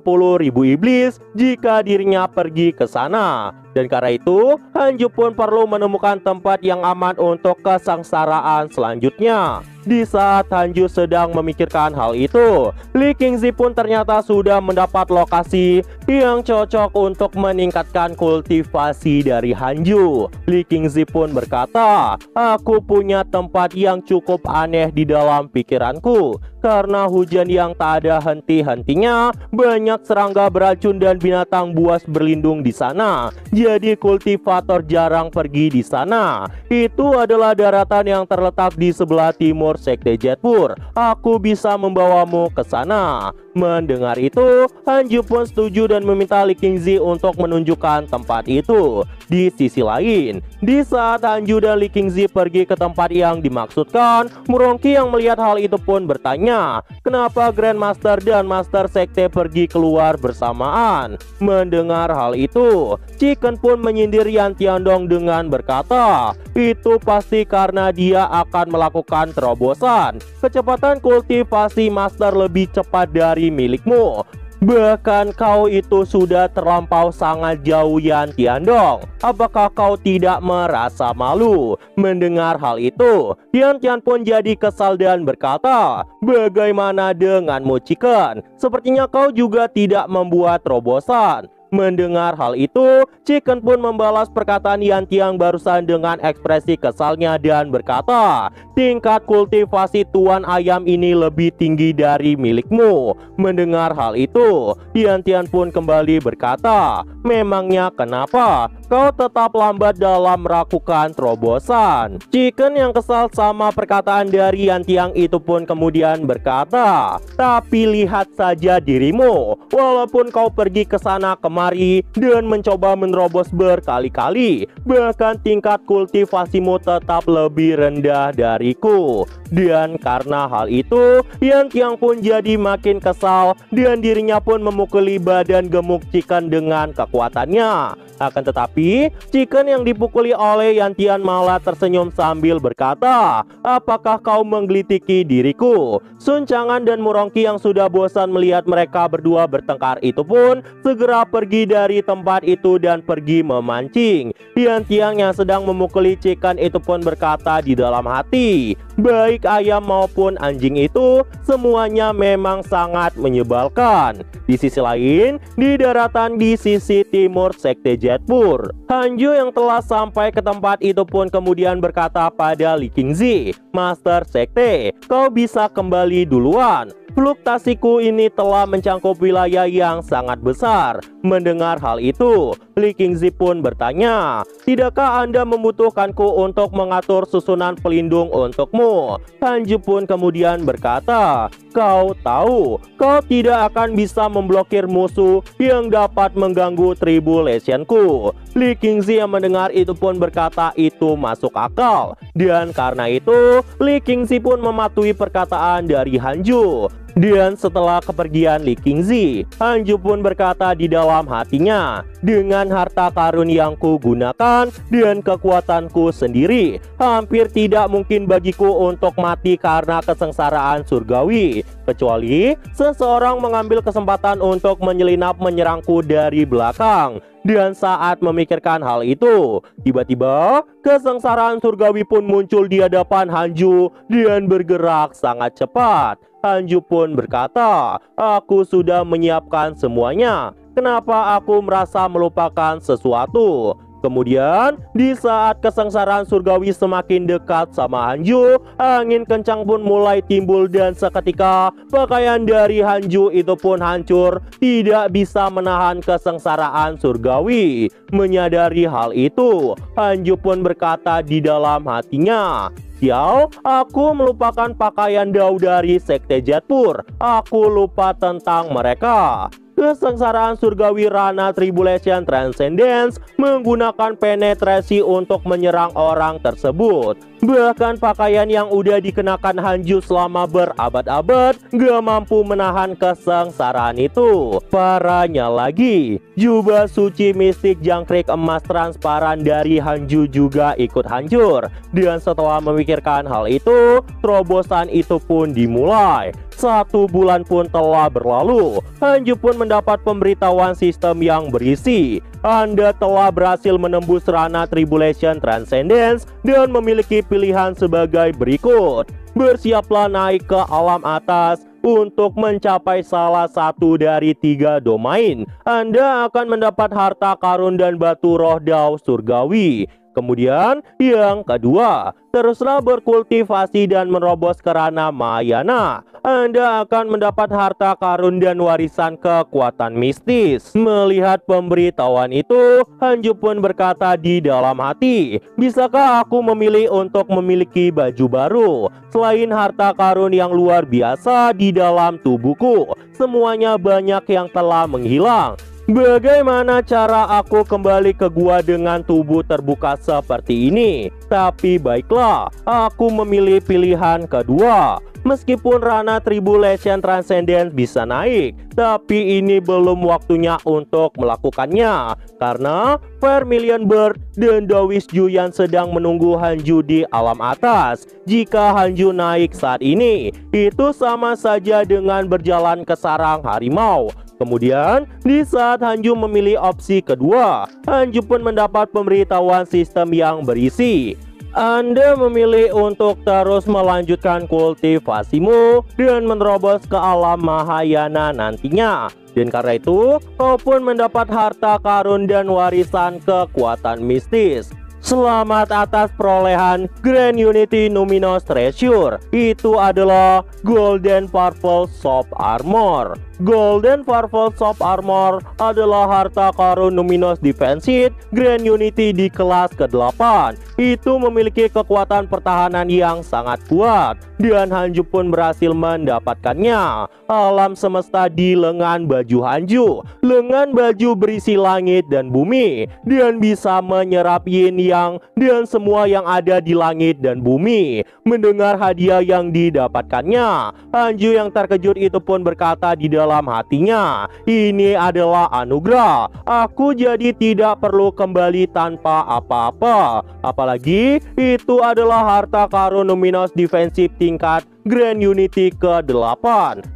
iblis jika dirinya pergi ke sana. Dan karena itu, Hanju pun perlu menemukan tempat yang aman untuk kesengsaraan selanjutnya. Di saat Hanju sedang memikirkan hal itu, Lee Kingzi pun ternyata sudah mendapat lokasi yang cocok untuk meningkatkan kultivasi dari Hanju. Lee Kingzi pun berkata, "Aku punya tempat yang cukup aneh di dalam pikiranku. Karena hujan yang tak ada henti-hentinya, banyak serangga beracun dan binatang buas berlindung di sana. Jadi kultivator jarang pergi di sana. Itu adalah daratan yang terletak di sebelah timur Sekte Jetpur. Aku bisa membawamu ke sana." Mendengar itu, Hanju pun setuju dan meminta Lee Kingzi untuk menunjukkan tempat itu. Di sisi lain, di saat Hanju dan Lee Kingzi pergi ke tempat yang dimaksudkan, Murongki yang melihat hal itu pun bertanya, kenapa Grandmaster dan Master Sekte pergi keluar bersamaan. Mendengar hal itu, Chicken pun menyindir Yan Tiandong dengan berkata, itu pasti karena dia akan melakukan terobosan. Kecepatan kultivasi Master lebih cepat dari milikmu. Bahkan kau itu sudah terlampau sangat jauh, Yan Tiandong. Apakah kau tidak merasa malu? Mendengar hal itu, Yan Tian pun jadi kesal dan berkata, bagaimana denganmu, Chicken? Sepertinya kau juga tidak membuat terobosan. Mendengar hal itu, Chicken pun membalas perkataan Yan Tiang barusan dengan ekspresi kesalnya dan berkata, tingkat kultivasi tuan ayam ini lebih tinggi dari milikmu. Mendengar hal itu, Yan Tian pun kembali berkata, memangnya kenapa kau tetap lambat dalam melakukan terobosan? Chicken yang kesal sama perkataan dari Yan Tiang itu pun kemudian berkata, tapi lihat saja dirimu, walaupun kau pergi ke sana kemari dan mencoba menerobos berkali-kali, bahkan tingkat kultivasimu tetap lebih rendah dariku. Dan karena hal itu, Yan Tiang pun jadi makin kesal dan dirinya pun memukuli badan gemuk Chicken dengan kekuatannya. Akan tetapi, Chicken yang dipukuli oleh Yan Tian malah tersenyum sambil berkata, apakah kau menggelitiki diriku? Sun Chang'an dan Murongki yang sudah bosan melihat mereka berdua bertengkar itu pun segera pergi dari tempat itu dan pergi memancing. Yan Tiang yang sedang memukuli Chicken itu pun berkata di dalam hati, baik ayam maupun anjing itu semuanya memang sangat menyebalkan. Di sisi lain, di daratan di sisi timur Sekte Jetpur, Hanju yang telah sampai ke tempat itu pun kemudian berkata pada Lee Kingzi, Master Sekte, kau bisa kembali duluan. Fluktasiku ini telah mencangkup wilayah yang sangat besar. Mendengar hal itu, Lee Kingzi pun bertanya, tidakkah Anda membutuhkanku untuk mengatur susunan pelindung untukmu? Hanju pun kemudian berkata, kau tahu, kau tidak akan bisa memblokir musuh yang dapat mengganggu tribulationku. Lee Kingzi yang mendengar itu pun berkata itu masuk akal. Dan karena itu, Lee Kingzi pun mematuhi perkataan dari Hanju. Dan setelah kepergian Lee Kingzi, Hanju pun berkata di dalam hatinya, dengan harta karun yang ku gunakan dan kekuatanku sendiri, hampir tidak mungkin bagiku untuk mati karena kesengsaraan surgawi, kecuali seseorang mengambil kesempatan untuk menyelinap menyerangku dari belakang. Dan saat memikirkan hal itu, tiba-tiba kesengsaraan surgawi pun muncul di hadapan Hanju dan bergerak sangat cepat. Hanju pun berkata, aku sudah menyiapkan semuanya. Kenapa aku merasa melupakan sesuatu? Kemudian, di saat kesengsaraan surgawi semakin dekat sama Hanju, angin kencang pun mulai timbul dan seketika pakaian dari Hanju itu pun hancur, tidak bisa menahan kesengsaraan surgawi. Menyadari hal itu, Hanju pun berkata di dalam hatinya, Xiao, aku melupakan pakaian Dao dari Sekte Jetpur. Aku lupa tentang mereka. kesengsaraan surgawi Rana Tribulation Transcendence menggunakan penetrasi untuk menyerang orang tersebut. Bahkan pakaian yang udah dikenakan Hanju selama berabad-abad gak mampu menahan kesengsaraan itu. Parahnya lagi, jubah suci mistik jangkrik emas transparan dari Hanju juga ikut hancur. Dan setelah memikirkan hal itu, terobosan itu pun dimulai. 1 bulan pun telah berlalu. Hanju pun mendapat pemberitahuan sistem yang berisi, Anda telah berhasil menembus Rana Tribulation Transcendence dan memiliki pilihan sebagai berikut. Bersiaplah naik ke alam atas untuk mencapai salah satu dari 3 domain. Anda akan mendapat harta karun dan batu roh dao surgawi. Kemudian yang kedua, teruslah berkultivasi dan menerobos ke Rana Mahayana. Anda akan mendapat harta karun dan warisan kekuatan mistis. Melihat pemberitahuan itu, Hanju pun berkata di dalam hati, bisakah aku memilih untuk memiliki baju baru? Selain harta karun yang luar biasa di dalam tubuhku, semuanya banyak yang telah menghilang. Bagaimana cara aku kembali ke gua dengan tubuh terbuka seperti ini? Tapi baiklah, aku memilih pilihan kedua. Meskipun Rana Tribulation Transcendence bisa naik, tapi ini belum waktunya untuk melakukannya, karena Vermilion Bird dan Dawis Juyan sedang menunggu Hanju di alam atas. Jika Hanju naik saat ini, itu sama saja dengan berjalan ke sarang harimau. Kemudian, di saat Hanju memilih opsi kedua, Hanju pun mendapat pemberitahuan sistem yang berisi, Anda memilih untuk terus melanjutkan kultivasimu dan menerobos ke alam Mahayana nantinya. Dan karena itu, kau pun mendapat harta karun dan warisan kekuatan mistis. Selamat atas perolehan Grand Unity Numinous Treasure. Itu adalah Golden Purple Soft Armor. Golden Purple Soft Armor adalah harta karun Numinous Defensive Grand Unity di kelas ke-8. Itu memiliki kekuatan pertahanan yang sangat kuat, dan Hanju pun berhasil mendapatkannya. Alam semesta di lengan baju Hanju, lengan baju berisi langit dan bumi, dan bisa menyerap yin yang dan semua yang ada di langit dan bumi. Mendengar hadiah yang didapatkannya, Hanju yang terkejut itu pun berkata di dalam hatinya, ini adalah anugerah. Aku jadi tidak perlu kembali tanpa apa-apa. Apalagi itu adalah harta karun Numinous Defensive tingkat Grand Unity ke-8.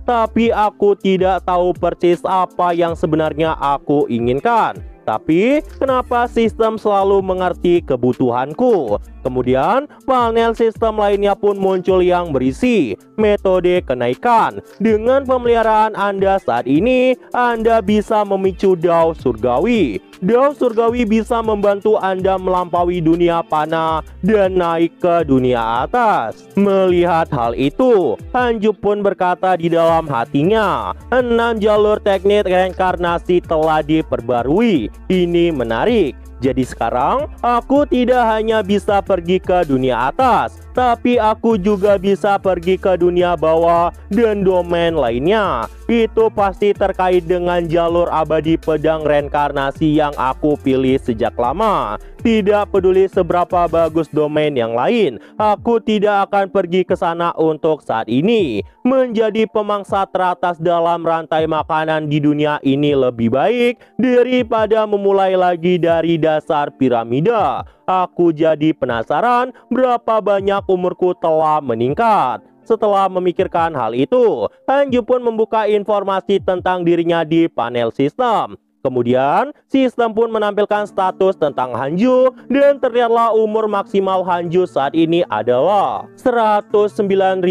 Tapi aku tidak tahu persis apa yang sebenarnya aku inginkan. Tapi kenapa sistem selalu mengerti kebutuhanku? Kemudian panel sistem lainnya pun muncul yang berisi metode kenaikan. Dengan pemeliharaan Anda saat ini, Anda bisa memicu dao surgawi. Dao surgawi bisa membantu Anda melampaui dunia panah dan naik ke dunia atas. Melihat hal itu, Hanju pun berkata di dalam hatinya, 6 jalur teknik reinkarnasi telah diperbarui. Ini menarik. Jadi sekarang aku tidak hanya bisa pergi ke dunia atas, tapi aku juga bisa pergi ke dunia bawah dan domain lainnya. Itu pasti terkait dengan jalur abadi pedang reinkarnasi yang aku pilih sejak lama. Tidak peduli seberapa bagus domain yang lain, aku tidak akan pergi ke sana untuk saat ini. Menjadi pemangsa teratas dalam rantai makanan di dunia ini lebih baik daripada memulai lagi dari dasar piramida. Aku jadi penasaran berapa banyak umurku telah meningkat. Setelah memikirkan hal itu, Hanju pun membuka informasi tentang dirinya di panel sistem. Kemudian, sistem pun menampilkan status tentang Hanju, dan terlihatlah umur maksimal Hanju saat ini adalah 109.200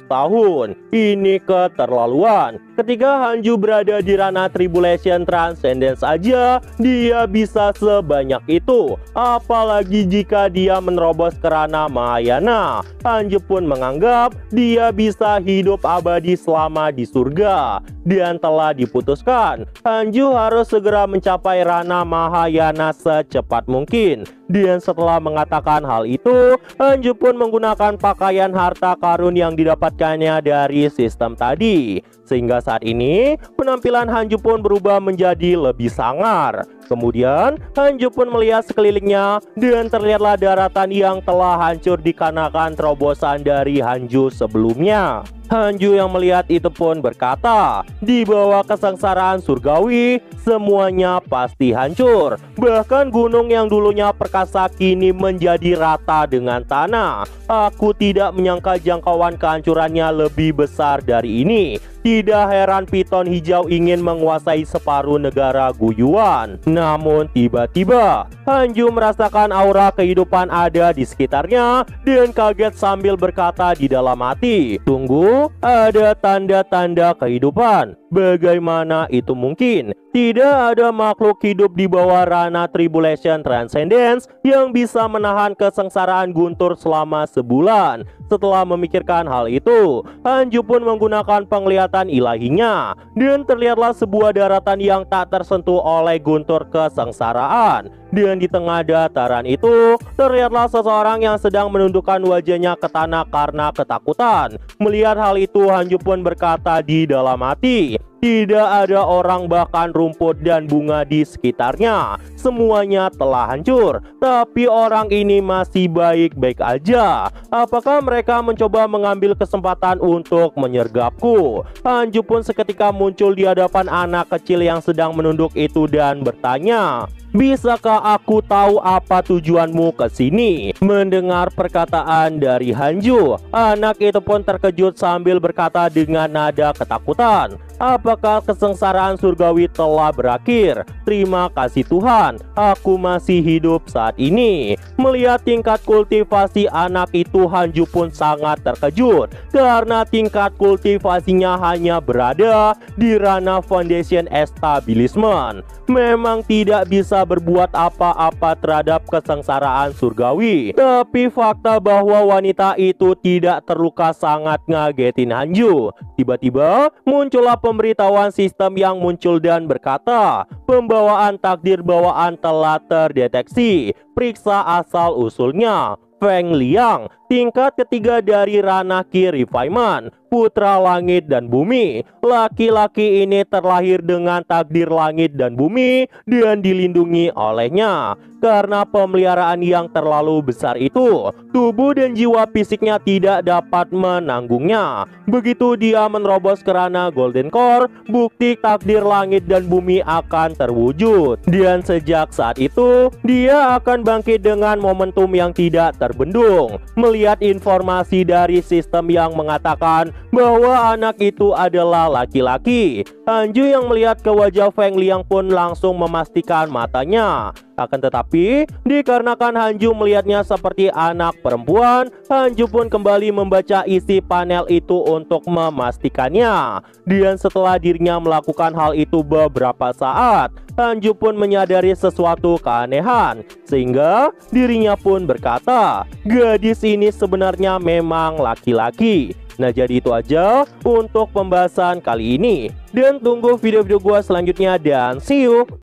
tahun. Ini keterlaluan. Ketika Hanju berada di Rana Tribulation Transcendence saja, dia bisa sebanyak itu. Apalagi jika dia menerobos ke Rana Mahayana. Hanju pun menganggap dia bisa hidup abadi selama di surga. Dan telah diputuskan, Hanju harus segera mencapai Rana Mahayana secepat mungkin. Dan setelah mengatakan hal itu, Hanju pun menggunakan pakaian harta karun yang didapatkannya dari sistem tadi. Sehingga saat ini, penampilan Hanju pun berubah menjadi lebih sangar. Kemudian, Hanju pun melihat sekelilingnya dan terlihatlah daratan yang telah hancur dikarenakan terobosan dari Hanju sebelumnya. Hanju yang melihat itu pun berkata, di bawah kesengsaraan surgawi, semuanya pasti hancur. Bahkan gunung yang dulunya perkasa kini menjadi rata dengan tanah. Aku tidak menyangka jangkauan kehancurannya lebih besar dari ini. Tidak heran piton hijau ingin menguasai separuh negara Guyuan. Namun tiba-tiba Hanju merasakan aura kehidupan ada di sekitarnya dan kaget sambil berkata di dalam hati, tunggu, ada tanda-tanda kehidupan. Bagaimana itu mungkin? Tidak ada makhluk hidup di bawah Rana Tribulation Transcendence yang bisa menahan kesengsaraan Guntur selama sebulan. Setelah memikirkan hal itu, Hanju pun menggunakan penglihatan ilahinya dan terlihatlah sebuah daratan yang tak tersentuh oleh guntur kesengsaraan. Dan di tengah dataran itu, terlihatlah seseorang yang sedang menundukkan wajahnya ke tanah karena ketakutan. Melihat hal itu, Hanju pun berkata di dalam hati, tidak ada orang bahkan rumput dan bunga di sekitarnya. Semuanya telah hancur, tapi orang ini masih baik-baik aja. Apakah mereka mencoba mengambil kesempatan untuk menyergapku? Hanju pun seketika muncul di hadapan anak kecil yang sedang menunduk itu dan bertanya, bisakah aku tahu apa tujuanmu ke sini? Mendengar perkataan dari Hanju, anak itu pun terkejut sambil berkata dengan nada ketakutan, apakah kesengsaraan surgawi telah berakhir? Terima kasih Tuhan, aku masih hidup saat ini. Melihat tingkat kultivasi anak itu, Hanju pun sangat terkejut karena tingkat kultivasinya hanya berada di ranah foundation establishment. Memang tidak bisa berbuat apa-apa terhadap kesengsaraan surgawi. Tapi fakta bahwa wanita itu tidak terluka sangat ngagetin Hanju. Tiba-tiba muncullah pemberitahuan sistem yang muncul dan berkata, pembawaan takdir bawaan telah terdeteksi. Periksa asal-usulnya. Feng Liang, tingkat ketiga dari ranah Qi Refinement, putra langit dan bumi. Laki-laki ini terlahir dengan takdir langit dan bumi dan dilindungi olehnya. Karena pemeliharaan yang terlalu besar itu, tubuh dan jiwa fisiknya tidak dapat menanggungnya. Begitu dia menerobos ke ranah Golden Core, bukti takdir langit dan bumi akan terwujud. Dan sejak saat itu, dia akan bangkit dengan momentum yang tidak terbendung. Melihat informasi dari sistem yang mengatakan bahwa anak itu adalah laki-laki, Hanju yang melihat ke wajah Feng Liang pun langsung memastikan matanya. Akan tetapi, dikarenakan Hanju melihatnya seperti anak perempuan, Hanju pun kembali membaca isi panel itu untuk memastikannya. Dan setelah dirinya melakukan hal itu beberapa saat, Hanju pun menyadari sesuatu keanehan. Sehingga dirinya pun berkata, gadis ini sebenarnya memang laki-laki. Nah, jadi itu aja untuk pembahasan kali ini. Dan tunggu video-video gua selanjutnya dan see you!